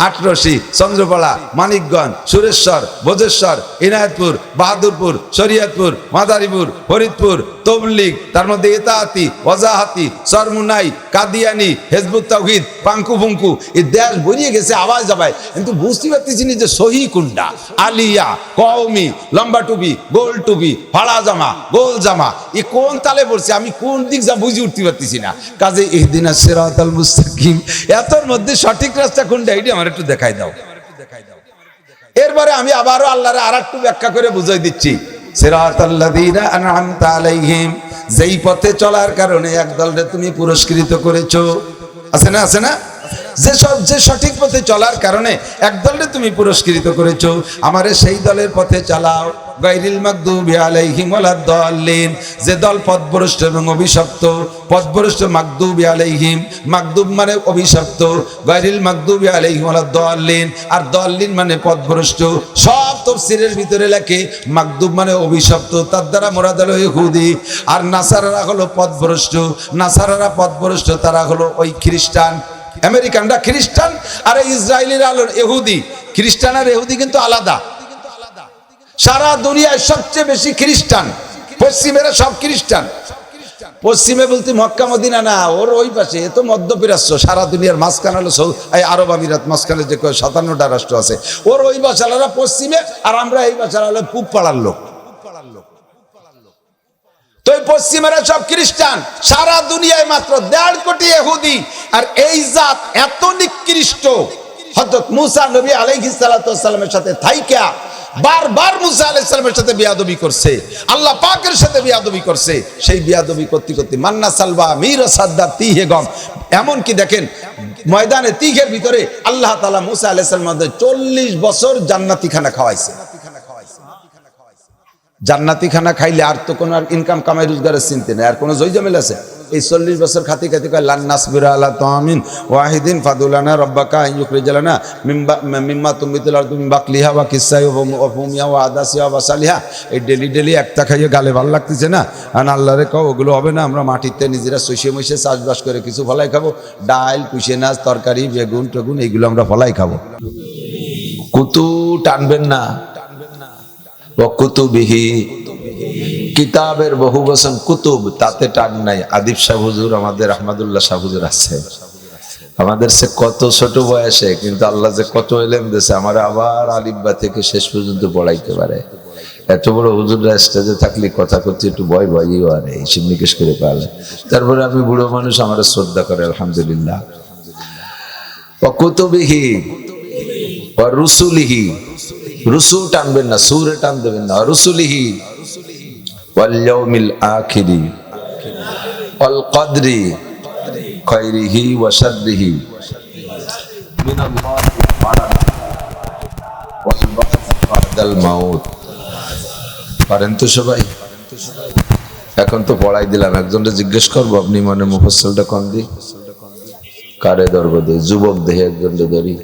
আটরশি, চন্দ্রপাড়া, মানিকগঞ্জ, সুরেশ্বর, ভোজেশ্বর, ইনায়তপুর, বাহাদুরপুর, শরীয়তপুর, মাদারীপুর, ফরিদপুর, তবলিগ, তার মধ্যে এতাহাতি, ওয়াজাহাতি, সরমুনাই, কাদিয়ানি, হেজবুত তাওহীদ, পাঙ্কু ফুঙ্কু, এই দেশ ভরিয়ে গেছে আওয়াজ যাবায়, কিন্তু বুঝতে পারতেছি না যে সহি কোনটা। আলিয়া, কওমি, লম্বা টুপি, গোল টুপি, ফাড়া জামা, গোল জামা, এ কোন তালে পড়ছে, আমি কোন দিক যা বুঝে উঠতে পারতেছি না। কাজে ইহদিনাস সিরাতাল মুস্তাকিম, এতর মধ্যে সঠিক রাস্তা কোনটা এটা আমার একটু দেখাই দাও। এরপরে আমি আবারও আল্লাহরে আরেকটু ব্যাখ্যা করে বুঝাই দিচ্ছি। সিরাতাল্লাযীনা আন'আমতা আলাইহিম, যেই পথে চলার কারণে একদলরে তুমি পুরস্কৃত করেছো, আছে না, আছে না, যে সঠিক পথে চলার কারণে একদলরে তুমি পুরস্কৃত করেছো, আমারে সেই দলের পথে চালাও। গায়রিল মাগদুবি আলাইহিম ওয়ালাদ-দাল্লিন, যে দল পথভ্রষ্ট এবং অভিশপ্ত, পথভ্রষ্ট, মাগদুবি আলাইহিম, মাগদুব মানে অভিশপ্ত, গায়রিল মাগদুবি আলাইহিম ওয়ালাদ-দাল্লিন, আর দাল্লিন মানে পথভ্রষ্ট। সব তাফসীরের ভিতরে লেখে মাগদুব মানে অভিশপ্ত, তার দ্বারা মুরাদ হলো ইহুদি, আর নাসারারা হলো পথভ্রষ্ট। নাসারারা পথভ্রষ্ট, তারা হলো ওই খ্রিস্টান। আমেরিকানরা খ্রিস্টান আর ইসরায়েলিরা হলো ইহুদি। খ্রিস্টান আর ইহুদি কিন্তু আলাদা। সারা দুনিয়ায় সবচেয়ে বেশি খ্রিস্টান, পশ্চিমেরা সব খ্রিস্টান। পশ্চিমে বলতে মক্কা মদিনা না, ওর ওই পাশে, এ তো মধ্যপ্রাচ্য, সারা দুনিয়ার মাঝখানে হলো আরব আমিরাত, মাঝখানে যে 57টা রাষ্ট্র আছে, ওর ওই বাসালারা পশ্চিমে, আর আমরা এই বাসালা হলো পূব পাড়ার লোক। তো এই পশ্চিমেরা সব খ্রিস্টান, সারা দুনিয়ায় মাত্র 1.5 কোটি ইহুদি। আর এই জাত এত নিকৃষ্ট, হযরত মুসা নবী আলাইহিস সালাতু ওয়াস সালামের সাথে থাইকা বারবার মুসা আলাইহিস সালামের সাথে বিয়াদবি করছে, আল্লাহ পাকের সাথে বিয়াদবি করছে। সেই বিয়াদবি করতে করতে মান্না সালবা মীর সাদ্দার তিহে গম, এমন কি দেখেন ময়দানে তিহের ভিতরে আল্লাহ তাআলা মুসা আলাইহিস সালামের 40 বছর জান্নাতি খানা খাওয়াইছে। জান্নাতি খানা খাইলে আর তো কোনো ইনকাম কামাই রোজগারের চিন্তা নেই, আর কোনো জয়জামেল আছে? এই 40 বছর খাতি খাতি কয় লান নাসবিরা আলা তামিন ওয়াহিদিন ফাদুলানা রব্বাকা আইয়ুখরিজালানা মিম্মা তুমিতুল আরদু মিন বাকলিহা ওয়া কিসাই ওয়া ফুমিয়া ওয়া আদাসিয়া ওয়া সালিহা। এই ডেলি একটা খাইয়ে গালে ভালো লাগতেছে না, আর আল্লাহরে কও ওগুলো হবে না, আমরা মাটিতে নিজেরা শুষে মুষে চাষবাস করে কিছু ফলাই খাবো, ডাল, কুশে নাচ, তরকারি, বেগুন টেগুন, এইগুলো আমরা ফলাই খাবো। কুতু টানবেন না, কুতুবিহি, কিতাবের বহু বচন কুতুব, তাতে টান নাই। আদিব শাহ হুজুর, আমাদের আহমদুল্লাহ শাহ হুজুর আছে, আমাদের সে কত ছোট বয়সে, কিন্তু আল্লাহ যে কত ইলম দিয়েছে, আমার আবার আলিফবা থেকে শেষ পর্যন্ত পড়াইতে পারে। এত বড় হুজুররা স্টেজে থাকলে কথা করতে একটু ভয় ভয়ই আর হিসেব নিকেশ করে পারলে। তারপরে আমি বুড়ো মানুষ, আমার শ্রদ্ধা করে, আলহামদুলিল্লাহ। কুতুবিহি ওয়া রুসুলিহি, রুসুল টানবেন না, সুরে টান দেবেন না। রুসুলিহি ওয়াল ইয়াউমিল আখিরি ওয়াল কদরি খায়রিহি ওয়া শাররিহি মিনাল্লাহি তাআলা ওয়াল বা'থ বা'দাল মাউত। পারেন তো সবাই? এখন তো পড়াই দিলাম, একজনকে জিজ্ঞেস করবো আপনি মনে মুফাসসালটা কোন দি, কারে ধরব দে, যুবক দেহে একজনকে ধরি,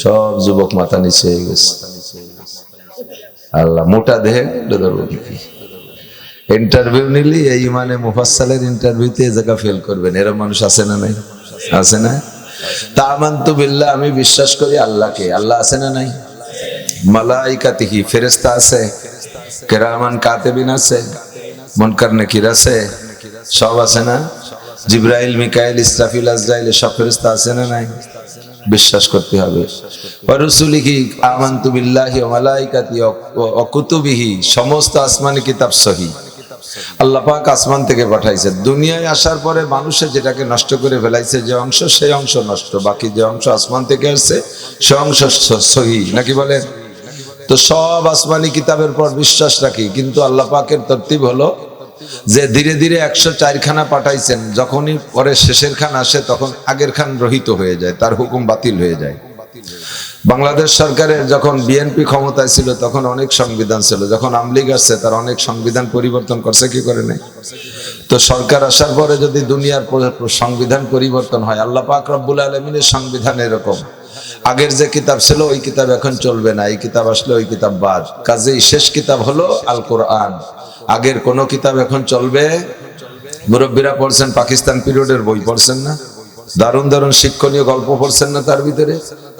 সব যুবক মাথা নিচে হয়ে গেছে। আল্লাহ মোটা দেহে ধরবো নাকি? ইন্টারভিউ নিলি এই মানে মুফাসসালের ইন্টারভিউতে এই জায়গা ফেল করবেন, এরকম মানুষ আছে না নাই? আছে না? তা আমানতু বিল্লাহ, আমি বিশ্বাস করি আল্লাহকে। আল্লাহ আছে না নাই? মালাইকাতিহি, ফেরেশতা আছে, কিরামান কাতিবিন আছে, মুনকার নাকির আছে, সব আছে না? জিবরাইল, মিকাইল, ইসরাফিল, আজরাইল, সব ফেরেশতা আছে না নাই? বিশ্বাস করতে হবে। ওয়া রুসুলিহি, আমানতু বিল্লাহি ওয়া মালাইকাতিহি ওয়া কুতুবিহি, সমস্ত আসমানি কিতাব সহিহ। আল্লাহ পাক আসমান থেকে পাঠাইছে, দুনিয়ায় আসার পরে মানুষে যেটাকে নষ্ট করে ফেলাইছে, যে অংশ, সেই অংশ নষ্ট, বাকি যে অংশ আসমান থেকে আসছে সে অংশ সহিহ, নাকি বলেন? তো সব আসমানি কিতাবের পর বিশ্বাস রাখি, কিন্তু আল্লাহ পাকের তরতিব হলো যে ধীরে ধীরে 104 খানা পাঠাইছেন, যখনই পরে শেষের খান আসে তখন আগের খান রহিত হয়ে যায়, তার হুকুম বাতিল হয়ে যায়। বাংলাদেশ সরকারের যখন বিএনপি ক্ষমতায় ছিল তখন অনেক সংবিধান ছিল, যখন আওয়ামী লীগ আসছে তার অনেক সংবিধান পরিবর্তন করছে, কি করে নাই? তো সরকার আসার পরে যদি দুনিয়ার সংবিধান পরিবর্তন হয়, আল্লাহ পাক রব্বুল আলামিনের সংবিধান এরকম, আগের যে কিতাব ছিল ওই কিতাব এখন চলবে না, এই কিতাব আসলে ওই কিতাব বাদ। কাজেই শেষ কিতাব হলো আল কোরআন, আগের কোন কিতাব এখন চলবে। মুরব্বীরা পড়ছেন পাকিস্তান পিরিয়ডের বই, পড়ছেন না? দারুণ দারুণ শিক্ষণীয় গল্প পড়ছেন না তার ভিতরে?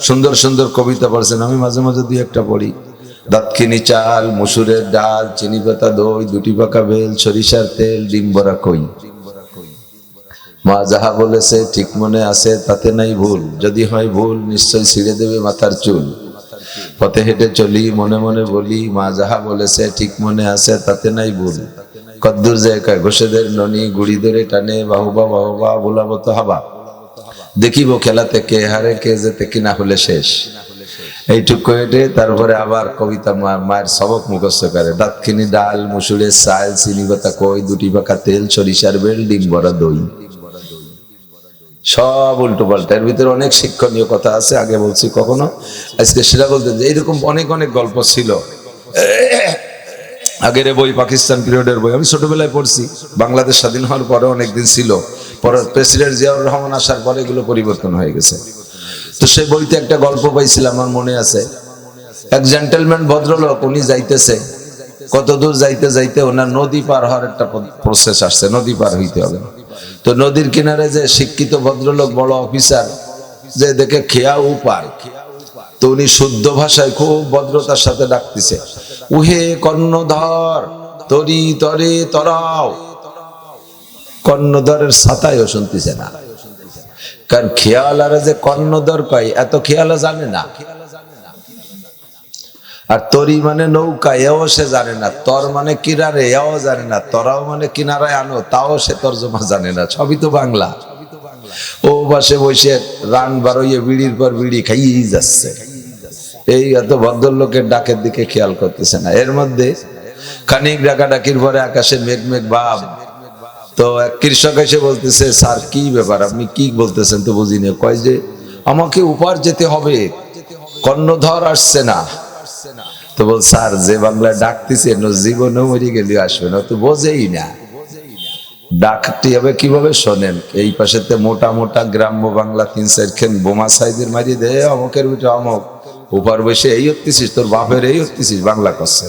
সুন্দর সুন্দর কবিতা পড়ছেন, আমি মাঝে মাঝে দুই একটা পড়ি। দাতখিনি চাল, মসুরের ডাল, চিনি পাতা দই, দুটি পাকা বেল, সরিষার তেল, ডিম ভরা কই। মা যাহা বলেছে ঠিক মনে আছে, তাতে নাই ভুল, যদি হয় ভুল নিশ্চয় ছিঁড়ে দেবে মাথার চুল। পথে হেঁটে চলি মনে মনে বলি, মা যাহা বলেছে ঠিক মনে আছে, তাতে নাই ভুল। কদ্দুর জায়গায় ঘোষেদের ননি, গুড়ি ধরে টানে বাহুবা বাহুবা, বোলাবো তো হাবা, দেখিব খেলাতে কে হারে কে যেতে কিনা হলে শেষ। এইটুকু হেঁটে তারপরে আবার কবিতা মায়ের সবক মুখস্থ করে। দাতখিনি ডাল, মুসুরের চাল, চিনি পাতা কই, দুটি পাকা তেল, সরিষার বেল, ডিম ভরা দই। সব উল্টো পাল্টা, এর ভিতরে অনেক শিক্ষণীয় কথা আছে, আগে বলছি কখনো, আজকে সেটা বলতে যে এইরকম অনেক অনেক গল্প ছিল। আগের বই পাকিস্তান পিরিয়ডের বই আমি ছোটবেলায় পড়ছি, বাংলাদেশ স্বাধীন হওয়ার পরে অনেকদিন ছিল, পরে প্রেসিডেন্ট জিয়াউর রহমান আসার পরে এগুলো পরিবর্তন হয়ে গেছে। তো সেই বইতে একটা গল্প পাইছিলাম, আমার মনে আছে। এক জেন্টেলম্যান ভদ্রলোক, উনি যাইতেছে, কত দূর যাইতে যাইতে ওনার নদী পার হওয়ার একটা প্রসেস আসছে, নদী পার হইতে হবে। তো নদীর কিনারে যে শিক্ষিত ভদ্রলোক, বড় অফিসার, যে দেখে খেয়া উপার, তো উনি শুদ্ধ ভাষায় খুব ভদ্রতার সাথে ডাকতেছে, উহে কর্ণধর তরি তরে তরাও। কর্ণধরের ছাতায়ও শুনতেছে না, কারণ খেয়ালারা যে কর্ণধর কয় এত খেয়ালা জানে না। আর তরি মানে নৌকা, এও সে জানে না। তর মানে কিনারে, এও জানে না। তরাও মানে কিনারায় আনো, তাও সে তর্জমা জানে না। সবই তো বাংলা। ও বসে বসে রান বারইয়ে বিড়ির পর বিড়ি খাইয়েই যাচ্ছে। এই এত ভদ্রলোকের ডাকের দিকে খেয়াল করতেছে না। এর মধ্যে খানিক ডাকাডাকির পরে আকাশে মেঘ মেঘ ভাব। তো এক কৃষক এসে বলতেছে, স্যার কি ব্যাপার, আপনি কি বলতেছেন তো বুঝিনি। কয় যে আমাকে উপার যেতে হবে, কর্ণধর আসছে না। তো বল, স্যার যে বাংলায় ডাকতেছে জীবনে মরে গেলে আসবে না, তো বোঝেই না। ডাকটি হবে কিভাবে শোনেন, এই পাশেতে মোটা মোটা গ্রাম্য বাংলা 3-4 বোমা সাইজের মারি দে, অমকের ভিতরে অমক, উপার বসে এই হচ্ছিস, তোর বাপের এই হচ্ছিস, বাংলা করছে।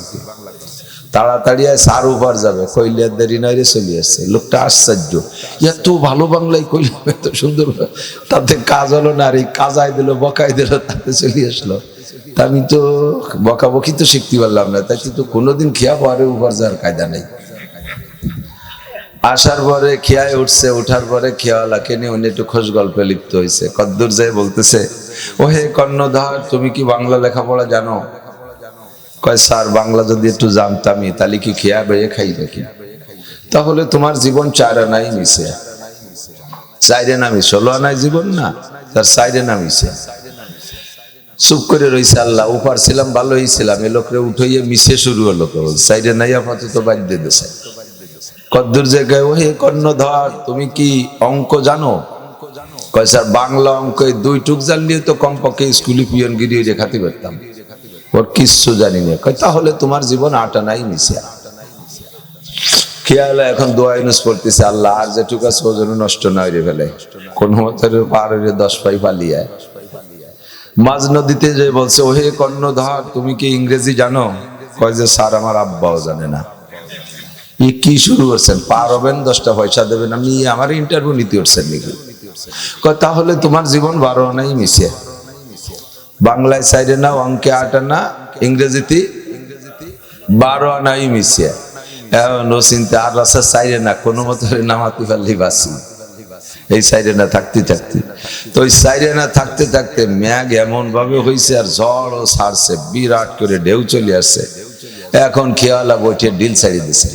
তাড়াতাড়ি সার উপার যাবে, কইলে দেরি নয় রে, চলে আসছে। লোকটা আশ্চর্য, এত ভালো বাংলায় কইলাম, এত সুন্দর, তাতে কাজ হলো না। আর এই কাজাই দিল, বকাই দিল, তাতে চলে আসলো। তা আমি তো বকাবকি তো শিখতে পারলাম না, তাই তো কোনোদিন খেয়া পরে উপার যাওয়ার কায়দা নেই। আসার পরে খেয়ায় উঠছে, উঠার পরে খেয়াওয়ালাকে নিয়ে উনি একটু খোঁজ গল্পে লিপ্ত হয়েছে। কদ্দুর যায় বলতেছে, ও হে কর্ণধর, তুমি কি বাংলা লেখাপড়া জানো? কয়, স্যার বাংলা যদি একটু জানতামই তাহলে কি খেয়া বেয়ে খাই নাকি? তাহলে তোমার জীবন 4 আনাই মিশে। 4 আনা মিশে, 16 আনায় জীবন না, তার 4 আনা মিশে। চুপ করে রয়েছে। আল্লাহ, উপার ছিলাম, ভালো হয়েছিলাম, এ লোকরে উঠাইয়ে মিশে শুরু হলো। 4 আনাই আপাতত বাদ দিয়ে দিছে। কদ্দুর জায়গায়, ও হে কর্ণধর, তুমি কি অঙ্ক জানো? কয়, স্যার বাংলা অঙ্ক 2 টুক জানলে তো কমপক্ষে স্কুলে পিয়নগিরি রেখাতে পারতাম, ওর কিচ্ছু জানি না। কয়, তাহলে তোমার জীবন 8 আনাই মিশে। খেয়াল এখন দোয়া ইউনুস পড়তেছে, আল্লাহ আর যেটুকু আছে ও যেন নষ্ট না হয়ে ফেলে, কোন মতে পার হয়ে 10 পাই পালিয়ে। মাঝ নদীতে যে বলছে, ও হে কর্ণধর, তুমি কি ইংরেজি জানো? কয় যে, স্যার আমার আব্বাও জানে না। কি শুরু করছেন, পার হবেন 10টা পয়সা দেবেন, আমি আমার ইন্টারভিউ নিতে উঠছেন নাকি? কয়, তাহলে তোমার জীবন 12 আনাই মিশে। বাংলায় 4 আনা, অঙ্কে 8 আনা, ইংরেজিতে 12 আনাই মিশে। নো চিন্তা, আর আছে 4 আনা, কোনো মতো নামাতে পারলেই বাঁচি। এই 4 আনা থাকতে থাকতে, তো ওই 4 আনা থাকতে থাকতে ম্যাগ এমন ভাবে হয়েছে, আর ঝড়ও ছাড়ছে, বিরাট করে ঢেউ চলে আসছে। এখন খেয়ালা বইটে ডিল ছাড়িয়ে দিছে।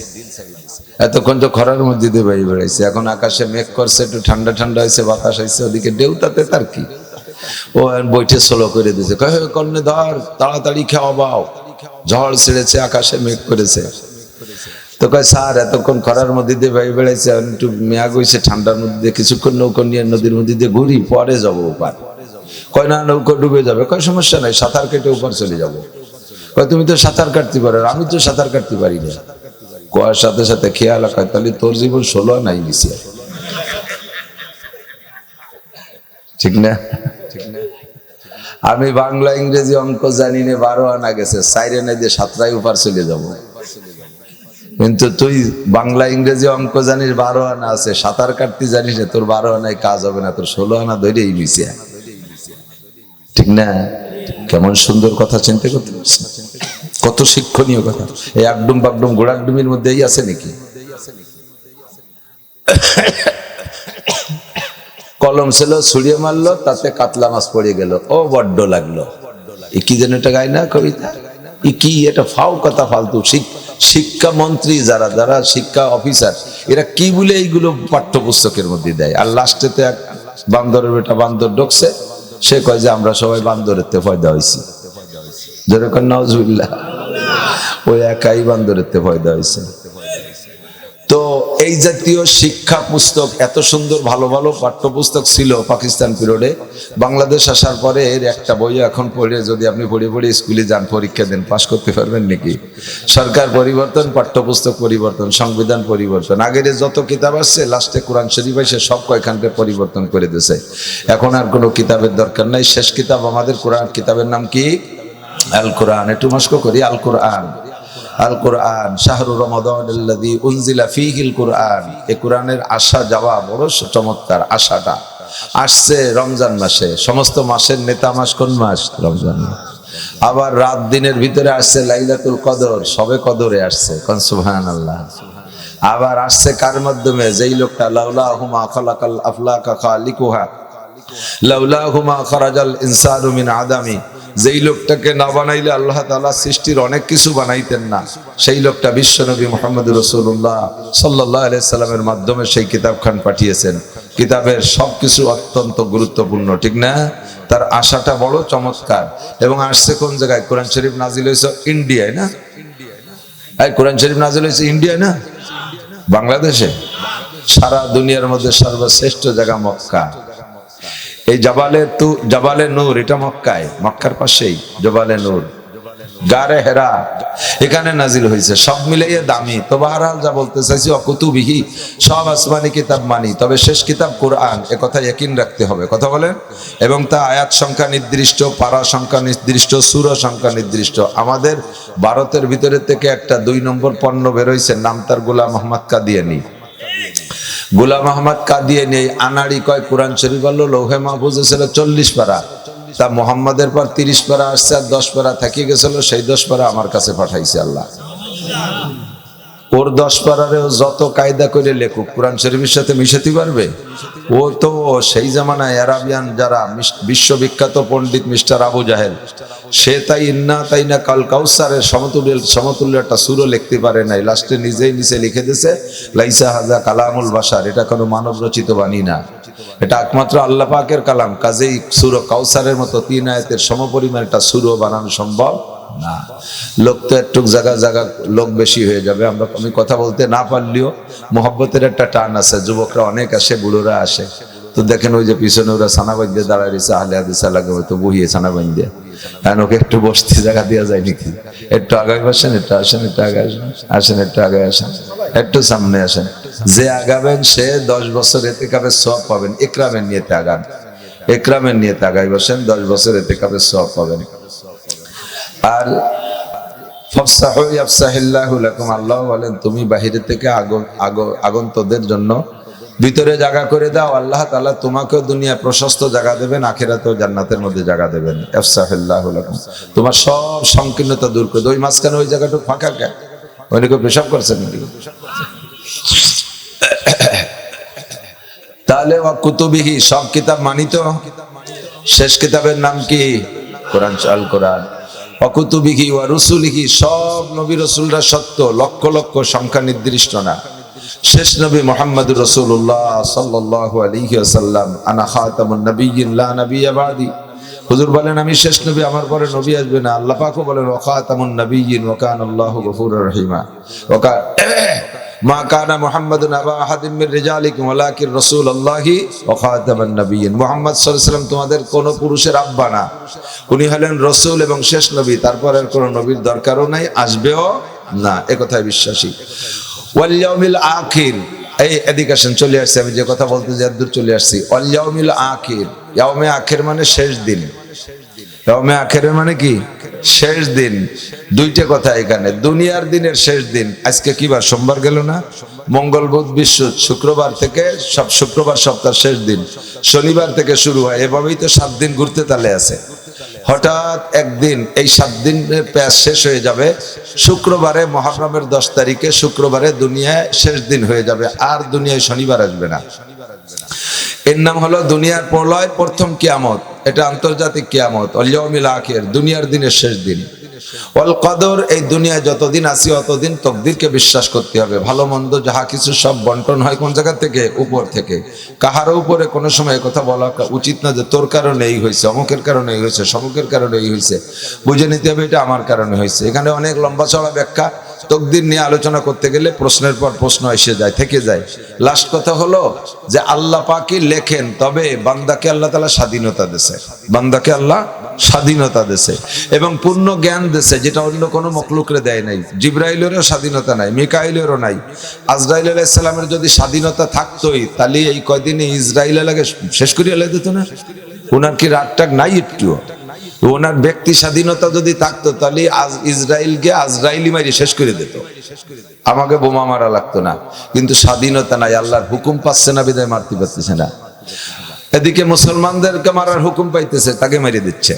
এতক্ষণ তো খরার মধ্যে দিয়ে বাড়ি বেড়াইছে, এখন আকাশে মেঘ করছে, একটু ঠান্ডা ঠান্ডা হয়েছে, বাতাস হয়েছে, ওদিকে ঢেউটাতে তার কি, ও বইটে স্লো করে দিয়েছে। কর্ণধর তাড়াতাড়ি খাওয়া বাও, ঝড় ছেড়েছে, আকাশে মেঘ করেছে। তো কয়, স্যার এতক্ষণ খরার মধ্যে দিয়ে বাড়ি বেড়াইছে, একটু মেঘ হয়েছে, ঠান্ডার মধ্যে কিছুক্ষণ নৌকো নিয়ে নদীর মধ্যে দিয়ে ঘুরি, পরে যাবো ওপার। কয়, না নৌকো ডুবে যাবে। কয়, সমস্যা নাই, সাঁতার কেটে ওপার চলে যাবো। কয়, তুমি তো সাঁতার কাটতে পারো, আমি তো সাঁতার কাটতে পারি না। কোয়ার সাথে সাথে খেয়াল রাখা, তাহলে তোর জীবন 16 আনাই মিশে। ঠিক না? আমি বাংলা ইংরেজি অঙ্ক জানি না, 12 আনা গেছে, 4 আনা দিয়ে 7টায় উপার চলে যাব। কিন্তু তুই বাংলা ইংরেজি অঙ্ক জানিস, 12 আনা আছে, সাঁতার কাটতে জানিস না, তোর 12 আনায় কাজ হবে না, তোর 16 আনা ধরেই মিশে। ঠিক না? কেমন সুন্দর কথা চিন্তা করতে পারছেন, কত শিক্ষণীয় কথা। এই একডুম বাগডুম ঘোড়াডুমির মধ্যেই আছে নাকি? কলম ছিল, ছুড়িয়ে মারলো, তাতে কাতলা মাছ পড়ে গেল, ও বড্ড লাগলো। এ কি যেন এটা গায় না কবিতা, এ কি এটা ফাও কথা, ফালতু। শিক্ষা মন্ত্রী যারা যারা শিক্ষা অফিসার, এরা কি বলে এইগুলো পাঠ্যপুস্তকের মধ্যে দেয়। আর লাস্টে তো এক বান্দরের বেটা বান্দর ঢুকছে, সে কয় যে আমরা সবাই বান্দরের তে ফয়দা হয়েছি। যেরকম নাউজুবিল্লাহ, ওই একাই বান্দরের তে ফয়দা হয়েছে। তো এই জাতীয় শিক্ষা পুস্তক, এত সুন্দর ভালো ভালো পাঠ্যপুস্তক ছিল পাকিস্তান পিরিয়ডে। বাংলাদেশ আসার পরে এর একটা বই এখন পড়ে যদি আপনি পড়ে পড়ে স্কুলে যান, পরীক্ষা দেন, পাশ করতে পারবেন নাকি? সরকার পরিবর্তন, পাঠ্যপুস্তক পরিবর্তন, সংবিধান পরিবর্তন, আগের যত কিতাব আসছে লাস্টে কোরআন শরীফ এসে সব কয়খানকে পরিবর্তন করে দিয়েছে। এখন আর কোনো কিতাবের দরকার নাই। শেষ কিতাব আমাদের কোরআন, কিতাবের নাম কি? আল কোরআন। একটু মস্ক করি, আল কোরআন। আল কোরআন শাহরু রমাদানিল্লাযী উনজিলা ফীহিল কোরআন। এই কোরআনের আসা যাওয়া বড় চমৎকার। আশাটা আসছে রমজান মাসে, সমস্ত মাসের নেতা মাস কোন মাস? রমজান মাস। আবার রাত দিনের ভিতরে আসছে লাইলাতুল কদর, সবে কদরে আসছে, কোন সুবহানাল্লাহ। আবার আসছে কার মাধ্যমে? যেই লোকটা লাউলাহুমা খালাকাল আফলাকা খালিকুহা লাউলাহুমা খারাজাল ইনসানু মিন আদামি, যেই লোকটাকে না বানাইলে আল্লাহ তাআলা সৃষ্টির অনেক কিছু বানাইতেন না, সেই লোকটা বিশ্বনবী মুহাম্মদ রাসূলুল্লাহ সাল্লাল্লাহু আলাইহি সাল্লামের মাধ্যমে সেই কিতাবখান পাঠিয়েছেন। কিতাবের সবকিছু অত্যন্ত গুরুত্বপূর্ণ, ঠিক না? তার আশাটা বড় চমৎকার। এবং আসছে কোন জায়গায়? কোরআন শরীফ নাজিল হয়েছে ইন্ডিয়ায় না? এই কোরআন শরীফ নাজিল হয়েছে ইন্ডিয়ায় না, বাংলাদেশে। সারা দুনিয়ার মধ্যে সর্বশ্রেষ্ঠ জায়গা মক্কা। এই জাবালে নূর, এটা মক্কায়, মক্কার পাশেই জবালে নূর, গারে হেরা, এখানে নাজিল হয়েছে। সব মিলিয়ে দামি। তো বাহরাল যা বলতে চাইছি, অকুতুবিহি, সব আসমানি কিতাব মানি, তবে শেষ কিতাব কোরআন, এ কথা ইয়াকিন রাখতে হবে। কথা বলেন। এবং তা আয়াত সংখ্যা নির্দিষ্ট, পারা সংখ্যা নির্দিষ্ট, সূরা সংখ্যা নির্দিষ্ট। আমাদের ভারতের ভিতরে থেকে একটা 2 নম্বর পণ্য বেরোইছে, নাম তার গোলাম মোহাম্মদ কাদিয়ানী। গোলাম আহমদ কাদিয়ানী আনাড়ি কয় কোরআন শরীফ আলো লৌহে মাহফুজে ছিল 40 পারা, তা মোহাম্মদের পর 30 পারা আসছে, আর 10 পারা থাকি গেছিল, সেই 10 পারা আমার কাছে পাঠাইছে আল্লাহ। ওর 10 পারারেও যত কায়দা করে লেখুক, কোরআন শরীফের সাথে মিশাতে পারবে? ও তো সেই জামানায় আরাবিয়ান যারা বিশ্ববিখ্যাত পণ্ডিত মিস্টার আবু জাহেল, সে তাই ইন্না তাই না কাল কাউসারের সমতুল্য একটা সূরা লিখতে পারে নাই। লাস্টে নিজেই নিচে লিখে দিয়েছে লাইসা হাজা কালামুল বাশার, এটা কোনো মানব রচিত বাণী না, এটা একমাত্র আল্লাহ পাকের কালাম। কাজেই সূরা কাউসারের মতো 3 আয়াতের সমপরিমাণ একটা সূরা বানানো সম্ভব না। লোক তো একটু জায়গা লোক বেশি হয়ে যাবে। আমি কথা বলতে না পারলেও মোহব্বতের একটা টান আছে। যুবকরা অনেক আসে, বুড়োরা আসে। তো দেখেন ওই যে পিছনে ওরা ছানা বাঁধে দাঁড়ায় রয়েছে, আহলে হাদিস লাগে হয়তো বহিয়ে ছানা বাঁধে, হ্যাঁ ওকে একটু বসতে জায়গা দেওয়া যায় নাকি? একটু আগায় বসেন, একটু আসেন, একটু আগে আসেন, একটু আগে আসেন, একটু সামনে আসেন। যে আগাবেন সে 10 বছর এতেকাবের সওয়াব পাবেন। ইকরামের নিয়তে আগান, ইকরামের নিয়তে আগায় বসেন, 10 বছর এতেকাবের সওয়াব পাবেন। আর ফাফসাহু ইয়াফসাহিল্লাহু লাকুম, আল্লাহ বলেন তুমি বাহিরে থেকে আগন্তদের জন্য ভিতরে জায়গা করে দাও, আল্লাহ তাআলা তোমাকেও দুনিয়া প্রশস্ত জায়গা দেবেন, আখিরাতেও জান্নাতের মধ্যে জায়গা দেবেন। ইয়াফসাহিল্লাহু লাকুম, তোমার সব সংকীর্ণতা দূর করে। ওই মাঝখানে ওই জায়গাটা ফাঁকা কেন? ওইদিকে পেশাব করছেন নাকি? তাহলে ওয়া কুতুবিহি, সব কিতাব মানিত। শেষ কিতাবের নাম কি? কোরআন। আল কোরআন। অকুতুবিহি ওয়া রুসুলিহি, সব নবী রাসূলরা সত্য, লক্ষ লক্ষ, সংখ্যা নির্দিষ্ট না। শেষ নবী মুহাম্মদুর রাসূলুল্লাহ সাল্লাল্লাহু আলাইহি ওয়াসাল্লাম, আনা খাতামুন নাবিয়্যিন লা নাবিয়্যা বাদি। হুজুর বলেন আমি শেষ নবী, আমার পরে নবী আসবে না। আল্লাহ পাকও বলেন ওয়া খাতামুন নাবিয়্যিন ওয়া কানা আল্লাহু গফুরুর রহিমা। মা কানা মুহাম্মাদুন আবা আহাদিম মির রিজালিকুম ওয়ালাকিন রাসূলুল্লাহি ওয়া খাতামান নাবিয়্যিন। মুহাম্মদ সাল্লাল্লাহু আলাইহি ওয়াসাল্লাম তোমাদের কোন পুরুষের আব্বা না, উনি হলেন রাসূল এবং শেষ নবী, তারপর আর কোন নবীর দরকারও নাই, আসবেও না, এ কথায় বিশ্বাসী। ওয়াল ইয়াউমিল আখির, এই এদিকেশন চলে আসছে, আমি যে কথা বলতে যাই দূর চলে আসছি। ওয়াল ইয়াউমিল আখির, ইয়াউমে আখির মানে শেষ দিন। ইয়াউমে আখিরের মানে কি? শেষ দিন। দুইটা কথা এখানে, দুনিয়ার দিনের শেষ দিন। আজকে কি বার? সোমবার গেল না? মঙ্গল বুধ বৃহস্পতি, শুক্রবার থেকে শুক্রবার সপ্তাহের শেষ দিন, শনিবার থেকে শুরু হয়, এভাবেই তো 7 দিন ঘুরতে তালে আছে। হঠাৎ একদিন এই 7 দিনের প্যাচ শেষ হয়ে যাবে, শুক্রবারে মহররমের 10 তারিখে শুক্রবারে দুনিয়ায় শেষ দিন হয়ে যাবে, আর দুনিয়ায় শনিবার আসবে না। এর নাম হলো দুনিয়ার প্রলয়, প্রথম কিয়ামত। এটা আন্তর্জাতিক কিয়ামত, অল ইয়াউমিল আখির, দুনিয়ার দিনের শেষ দিন। ওয়াল কদর, এই দুনিয়ায় যতদিন আছি অতদিন তকদিরকে বিশ্বাস করতে হবে। ভালো মন্দ যাহা কিছু সব বন্টন হয় কোন জায়গা থেকে? উপর থেকে। কাহারও উপরে কোনো সময় কথা বলা উচিত না যে তোর কারণে এই হয়েছে, অমুকের কারণে এই হয়েছে, সমুকের কারণে এই হয়েছে। বুঝে নিতে হবে এটা আমার কারণে হয়েছে। এখানে অনেক লম্বা চড়া ব্যাখ্যা, তকদির নিয়ে আলোচনা করতে গেলে প্রশ্নের পর প্রশ্ন এসে যায়, থেকে যায়। লাস্ট কথা হলো যে আল্লাহ পাকই লেখেন, তবে বান্দাকে আল্লাহ তাআলা স্বাধীনতা দিয়েছে, বান্দাকে আল্লাহ স্বাধীনতা দিয়েছে এবং পূর্ণ জ্ঞান দিয়েছে, যেটা অন্য কোনো মখলুকরে দেয় নাই। জিবরাইলেরও স্বাধীনতা নাই, মিকাইলেরও নাই। আজরাইল আলাইহিস সালামের যদি স্বাধীনতা থাকতোই তাহলে এই কয়দিনে ইসরাইল লাগে শেষ করিয়া লাই দিত না? ওনার কি রাগ টাগ নাই একটু? ওনার ব্যক্তি স্বাধীনতা যদি থাকতো তাহলে আজ ইসরাইলকে আজরাইলি মারি শেষ করে দিত, আমাকে বোমা মারা লাগতো না। কিন্তু স্বাধীনতা নাই, আল্লাহর হুকুম পাচ্ছে না বিদায় মারতে পারতেছে না। এদিকে মুসলমানদেরকে মারার হুকুম পাইতেছে, তাকে মেরে দিচ্ছে।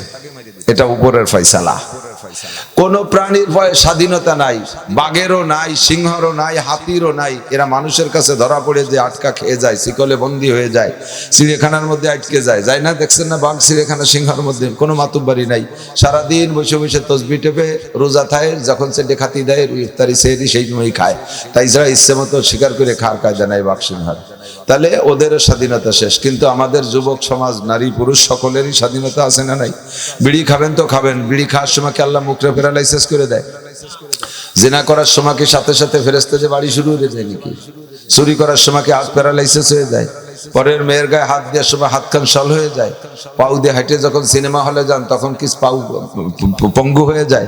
এটা উপরের ফয়সালা। কোন প্রাণীর স্বাধীনতা নাই, বাঘেরও নাই, সিংহরও নাই, হাতিরও নাই। এরা মানুষের কাছে ধরা পড়ে যে আটকা খেয়ে যায়, শিকলে বন্দী হয়ে যায়, চিড়িয়াখানার মধ্যে আটকে যায়। যায় না, দেখছেন না বাঘ চিড়িয়াখানা, সিংহের মধ্যে কোনো মাতুব্বারি নাই। সারাদিন বসে বসে তসবি টেপে রোজা থাকে, যখন সে খাতি দেয় ইফতারি সেহরি সেই সময়ই খায়। তাই যারা ইচ্ছে মতো শিকার করে খাওয়ার কায়দা নাই বাঘ সিংহের। তাহলে ওদেরও স্বাধীনতা শেষ। কিন্তু আমাদের যুবক সমাজ, নারী পুরুষ সকলেরই স্বাধীনতা আছে না নাই? বিড়ি খাবেন তো খাবেন, বিড়ি খাওয়ার সময় কি আল্লাহ মুখরে ফেরা লাইসেন্স করে দেয়? জিনা করার সময় কি সাথে সাথে ফেরেশতা যে বাড়ি শুরু হয়ে যায় নাকি? চুরি করার সময় কি হাত ফেরা লাইসেন্স হয়ে যায়? পরের মেয়ের গায়ে হাত দেওয়ার সময় হাত খান সল হয়ে যায়? পাউ দিয়ে হাঁটে যখন সিনেমা হলে যান তখন কি পাউ পঙ্গু হয়ে যায়?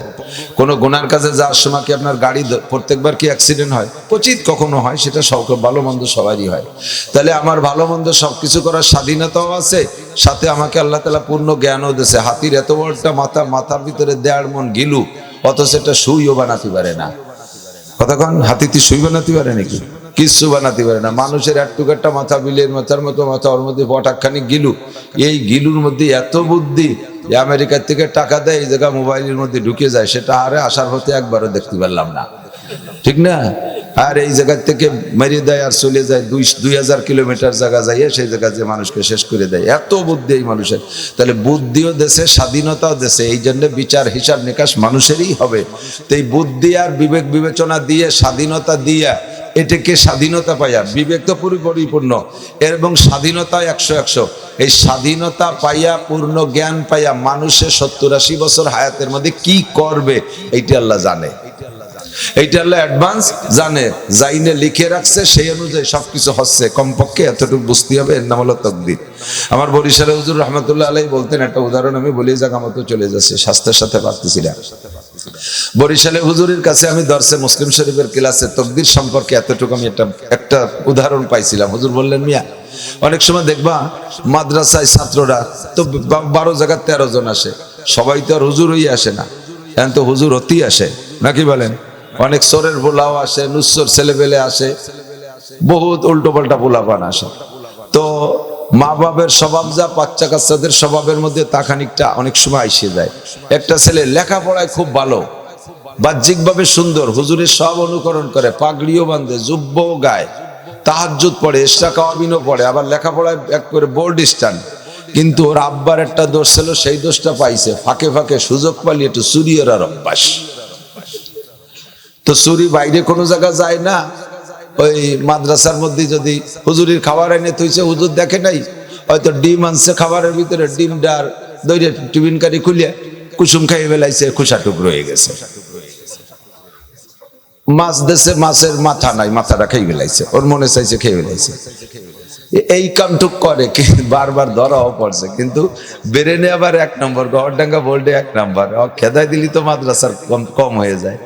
কোনো গুনার কাজে যাওয়ার সময় কি আপনার গাড়ি প্রত্যেকবার কি অ্যাক্সিডেন্ট হয়? উচিত কখনো হয়, সেটা সব ভালো মন্দ সবারই হয়। তাহলে আমার ভালো মন্দ সবকিছু করার স্বাধীনতাও আছে, সাথে আমাকে আল্লাহ তাআলা পূর্ণ জ্ঞানও দিয়েছে। হাতির এত বড়টা মাথা, মাথার ভিতরে 1.5 মণ গিলু, অথচ এটা সুইও বানাতে পারে না। কতক্ষণ হাতিতে সুই বানাতে পারে নাকি? কিচ্ছু বানাতে পারে না। মানুষের একটুকারটা মাথা, বিলের মাথার মতো মাথা, ওর মধ্যে পটাকখানি গিলু। এই গিলুর মধ্যে এত বুদ্ধি, আমেরিকার থেকে টাকা দেয়, এই জায়গা মোবাইলের মধ্যে ঢুকে যায়, সেটা আরে আসার হতে একবারও দেখতে পারলাম না, ঠিক না? আর এই জায়গা থেকে মেরে দেয় আর চলে যায় 2000 কিলোমিটার জায়গা যাইয়ে সেই জায়গা যে মানুষকে শেষ করে দেয়। এত বুদ্ধি এই মানুষের। তাহলে বুদ্ধিও দেশে, স্বাধীনতাও দেশে, এই জন্য বিচার হিসাব নিকাশ মানুষেরই হবে। তো এই বুদ্ধি আর বিবেক বিবেচনা দিয়ে, স্বাধীনতা দিয়া, এটাকে স্বাধীনতা পাইয়া, বিবেক তো পরিপূর্ণ এবং স্বাধীনতা 100। এই স্বাধীনতা পাইয়া, পূর্ণ জ্ঞান পাইয়া মানুষের 70-80 বছর হায়াতের মধ্যে কি করবে এইটা আল্লাহ জানে। এইটা আল্লাহ অ্যাডভান্স জানে, জাইনে লিখে রাখছে, সেই অনুযায়ী সবকিছু হচ্ছে। কমপক্ষে এতটুকু বুঝতে হবে, এর নাম হলো তাকদীর। আমার বরিশালে হুজুর রহমতুল্লাহ আলাইহি বলতেন, একটা উদাহরণ আমি বলি, জায়গা মতো চলে যাচ্ছে, স্বাস্থ্যের সাথে পারতেছি না। বরিশালে হুজুরের কাছে আমি দর্শে মুসলিম শরীফের ক্লাসে তাকদীর সম্পর্কে এতটুকু আমি একটা উদাহরণ পাইছিলাম। হুজুর বললেন, মিয়া অনেক সময় দেখবা মাদ্রাসায় ছাত্ররা তো 12 জায়গায় 13 জন আসে, সবাই তো আর হুজুর হয়ে আসে না, এখন তো হুজুর হতেই আসে নাকি বলেন? অনেক সোরের পোলাও আসে, নুসর ছেলেবেলে আসে, বহুত উল্টো পাল্টা পোলাপান আসে। তো মা বাবার স্বভাব যা, বাচ্চা কাচ্চাদের স্বভাবের মধ্যে তা খানিকটা অনেক সময় এসে যায়। একটা ছেলে লেখাপড়ায় খুব ভালো, বাহ্যিকভাবে সুন্দর, হুজুরের সব অনুকরণ করে, পাগড়িও বাঁধে, জুব্বও গায়, তাহাজ্জুদ পড়ে, ইশরা কাওয়াবিনও পড়ে, আবার লেখাপড়ায় এক করে বোর্ড স্টান। কিন্তু ওর আব্বার একটা দোষ ছিল, সেই দোষটা পাইছে, ফাঁকে ফাঁকে সুযোগ পালি একটু চুরি করার অভ্যাস। তো চুরি বাইরে কোনো জায়গা যায় না, ওই মাদ্রাসার মধ্যে যদি হুজুরির খাবার এনে থইছে, হুজুর দেখে নাই, হয়তো ডিম আনছে খাবারের ভিতরে, ডিমটার দইরে টিফিন কারি খুলে কুসুম খাইয়ে বেলাইছে, খোসা টুকরো হয়ে গেছে। মাছ দেশে, মাছের মাথা নাই, মাথাটা খেয়ে বেলাইছে, ওর মনে চাইছে খেয়ে বেলাইছে। এই কামটুক করে, বারবার ধরাও পড়ছে, কিন্তু বেরেনে আবার 1 নম্বর, গড়ডাঙ্গা বোর্ডে 1 নম্বর, খেদাই দিলি তো মাদ্রাসার কম হয়ে যায়।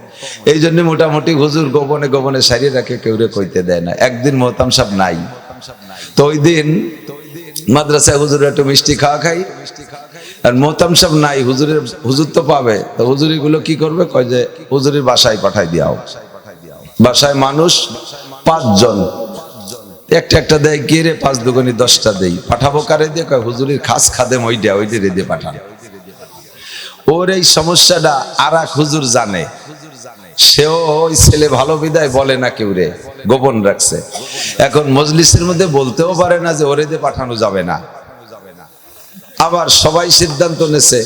এই জন্য মোটামুটি হুজুর গোপনে গোপনে সারিয়ে রাখে, কেউ রে কইতে দেয় না। একদিন মোহতাম সাহেব নাই, তো ওই দিন মাদ্রাসায় হুজুরের একটু মিষ্টি খাওয়া খাই, আর মোহতাম সাহেব নাই, হুজুর তো পাবে, তো হুজুরি গুলো কি করবে, কয় যে হুজুরের বাসায় পাঠাই দিয়াও। বাসায় মানুষ 5 জন, একটা দেয়, কে রে 5 দুগুনি 10টা দেই, পাঠাবো কারে দিয়ে, কয় হুজুরের খাস খাদেম ওইটা দিয়ে পাঠান। ওর এই সমস্যাটা আর এক হুজুর জানে, সেও ওই ছেলে ভালো বিদায় বলে না, কেউ রে গোপন রাখছে। এখন মজলিসের মধ্যে বলতেও পারে না যে ওরে দিয়ে পাঠানো যাবে না, আবার সবাই সিদ্ধান্ত নেছে,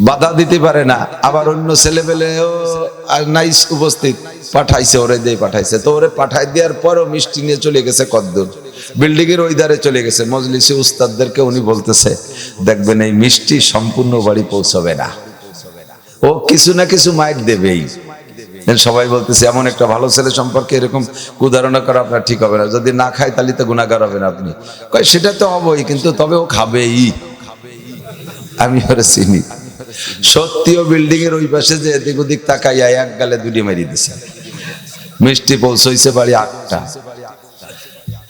বাধা দিতে পারে না, আবার অন্য ছেলে পেলেও নাইস উপস্থিত, পাঠাইছে, ওরে দিয়ে পাঠাইছে। তো ওরে পাঠাই দেওয়ার পরও মিষ্টি নিয়ে চলে গেছে কদ্দূর, বিল্ডিং এর ওই ধারে চলে গেছে। মজলিসে উস্তাদদেরকে উনি বলতেছে, দেখবেন এই মিষ্টি সম্পূর্ণ বাড়ি পৌঁছবে না, ও কিছু না কিছু মাইক দেবেই। সবাই বলতেছে এমন একটা ভালো ছেলে সম্পর্কে এরকম কুধারণা করা আপনার ঠিক হবে না, যদি না খায় তাহলে তো গুনাহগার হবেন আপনি। কয় সেটা তো হবই, কিন্তু তবে ও খাবেই। আমি ওরে চিনি, সত্যিও বিল্ডিং এর ওই পাশে যে এদিক ওদিক তাকাইয়া এক গালে দুটি মেরি দিছে। মিষ্টি পৌঁছইছে বাড়ি 8টা।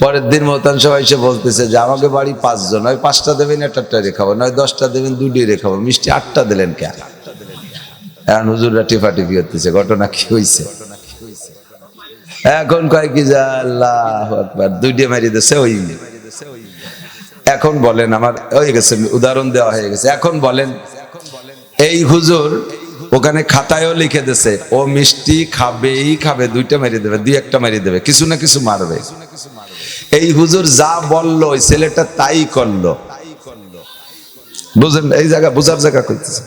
পরের দিন মোহতান সবাই এসে বলতেছে যে আমাকে বাড়ি 5 জন, হয় 5টা দেবেন, একটা রেখাবো, নয় 10টা দেবেন, 2টি রেখাবো, মিষ্টি 8টা দিলেন কেন? এখন হুজুররা টিফাটিফি হতেছে, ঘটনা কি হয়েছে? এখন কয় কি যা আল্লাহু আকবার, 2টি মেরি দিছে ওই। এখন বলেন, আমার হয়ে গেছে, উদাহরণ দেওয়া হয়ে গেছে। এখন বলেন, এই হুজুর ওখানে খাতায়ও লিখে দিছে ও মিষ্টি খাবেই খাবে, 2টা মেরে দেবে, 2-1টা মেরে দেবে, কিছু না কিছু মারবে। এই হুজুর যা বললো ওই ছেলেটা তাই করলো। বুঝেন, এই জায়গা বুঝার জায়গা করতেছে।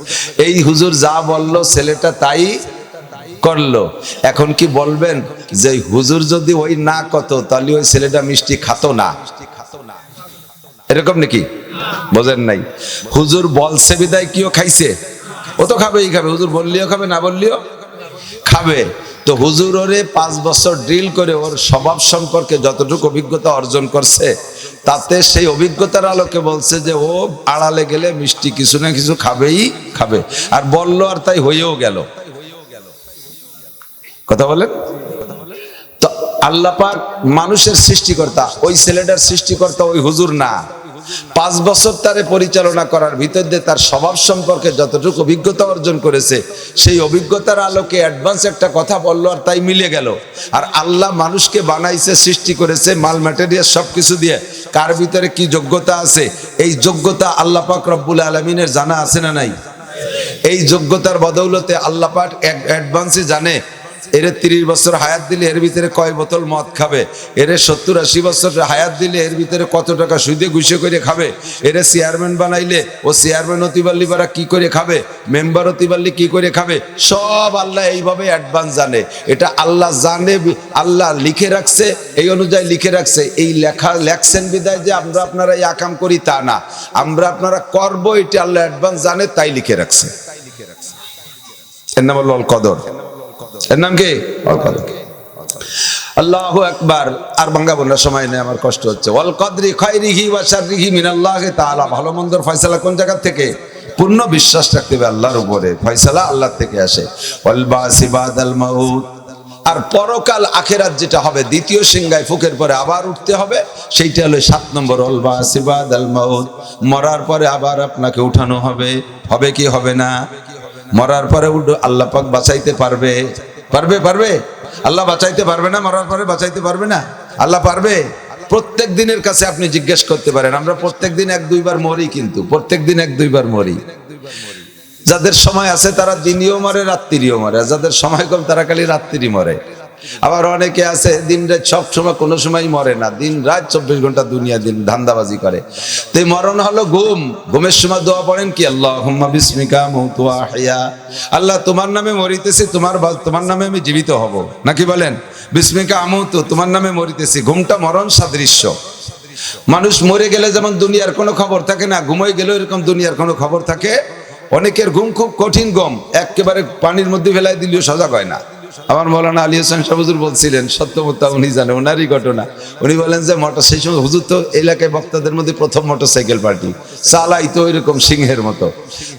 এই হুজুর যা বললো ছেলেটা তাই করলো। এখন কি বলবেন যে হুজুর যদি ওই না কত তাহলে ওই ছেলেটা মিষ্টি খাতো না? এরকম নাকি? বোঝেন নাই? হুজুর বলছে বিদায় কিও খাইছে, ও তো খাবেই খাবে, হুজুর বললেও খাবে, না বললেও খাবে। তো হুজুর ওরে 5 বছর ড্রিল করে ওর স্বভাব সম্পর্কে যতটুকু অভিজ্ঞতা অর্জন করছে, তাতে সেই অভিজ্ঞতার আলোকে বলছে যে ও আড়ালে গেলে মিষ্টি কিছু না কিছু খাবেই খাবে, আর বললো আর তাই হয়েও গেল। কথা বলেন তো। আল্লাহ পাক মানুষের সৃষ্টিকর্তা, ওই ছেলেটার সৃষ্টিকর্তা ওই হুজুর না। 5 বছর তারে পরিচালনা করার ভিতর দিয়ে তার স্বভাব সম্পর্কে যতটুকু অভিজ্ঞতা অর্জন করেছে, সেই অভিজ্ঞতার আলোকে অ্যাডভান্স একটা কথা বললো আর তাই মিলে গেল। আর আল্লাহ মানুষকে বানাইছে, সৃষ্টি করেছে মাল ম্যাটেরিয়াল সবকিছু দিয়ে, কার ভিতরে কি যোগ্যতা আছে এই যোগ্যতা আল্লাহ পাক রব্বুল আলামিনের জানা আছে না নাই? এই যোগ্যতার বদৌলতে আল্লাহ পাক অ্যাডভান্সে জানে এরে 30 বছর হায়াত দিলে এর ভিতরে কয় বোতল মদ খাবে, এরে 70-80 বছর হায়াত দিলে এর ভিতরে কত টাকা সুদে ঘুষে করে খাবে, এরে চেয়ারম্যান বানাইলে ও চেয়ারম্যান হতে পারলি বারা কি করে খাবে, মেম্বার হতে পারলি কি করে খাবে, সব আল্লাহ এইভাবে অ্যাডভান্স জানে। এটা আল্লাহ জানে, আল্লাহ লিখে রাখছে, এই অনুযায়ী লিখে রাখছে। এই লেখা লেখছেন বিদায় যে আমরা আপনারা এই আকাম করি তা না, আমরা আপনারা করবো, এটা আল্লাহ অ্যাডভান্স জানে তাই লিখে রাখছে। এর নাম হলো আল কদর। এর নাম কি? আল্লাহু আকবার। আর ভাঙাবো না, সময় নেই, আমার কষ্ট হচ্ছে। ওয়াল কদরি খায়রিহি ওয়া শাররিহি মিনাল্লাহি তাআলা। ভালো মন্দর ফয়সালা কোন জায়গা থেকে? পূর্ণ বিশ্বাস রাখতে হবে আল্লাহর উপরে, ফয়সালা আল্লাহ থেকে আসে। ওয়াল বাসি বাদাল মাউত। আর পরকাল আখিরাত যেটা হবে, দ্বিতীয় সিংহায় ফুকের পরে আবার উঠতে হবে, সেইটা হলো 7 নম্বর। ওয়াল বাসি বাদাল মাউত। মরার পরে আবার আপনাকে উঠানো হবে। হবে কি হবে না? মরার পরে আল্লাহ পাক বাঁচাইতে পারবে? পারবে? পারবে? আল্লাহ বাঁচাইতে পারবে না? মরার পরে বাঁচাইতে পারবে না? আল্লাহ পারবে। প্রত্যেক দিনের কাছে আপনি জিজ্ঞেস করতে পারেন। আমরা প্রত্যেক দিন 1-2 বার মরি, কিন্তু প্রত্যেক দিন 1-2 বার মরি। যাদের সময় আছে তারা দিনেও মরে, রাত্রিও মরে, আর যাদের সময় কম তারা খালি রাত্রি মরে। আবার অনেকে আছে দিন রাত সব সময়, কোনো সময় মরে না, দিন রাত 24 ঘন্টা দুনিয়া দিন ধান্দাবাজি করে। তো মরণ হলো ঘুম। ঘুমের সময় দোয়া পড়েন কি? আল্লাহুম্মা বিসমিকা মুতু ওয়া আহইয়া। আল্লাহ তোমার নামে মরিতেছি, তোমার নামে আমি জীবিত হব, নাকি বলেন? বিসমিকা আমুতু, তোমার নামে মরিতেছি। ঘুমটা মরণ সাদৃশ্য। মানুষ মরে গেলে যেমন দুনিয়ার কোনো খবর থাকে না, ঘুমোয় গেলেও এরকম দুনিয়ার কোনো খবর থাকে। অনেকের ঘুম খুব কঠিন ঘুম, একেবারে পানির মধ্যে ফেলাই দিলেও সজাগ হয় না। আমার মৌলানা আলী হোসেন শাহ হুজুর বলছিলেন, সত্যমতা উনি জানে, ওনারই ঘটনা। উনি বলেন যে সেই সময় হুজুর তো এলাকায় বক্তাদের মধ্যে প্রথম মোটরসাইকেল পার্টি চালাইতো এরকম সিংহের মতো।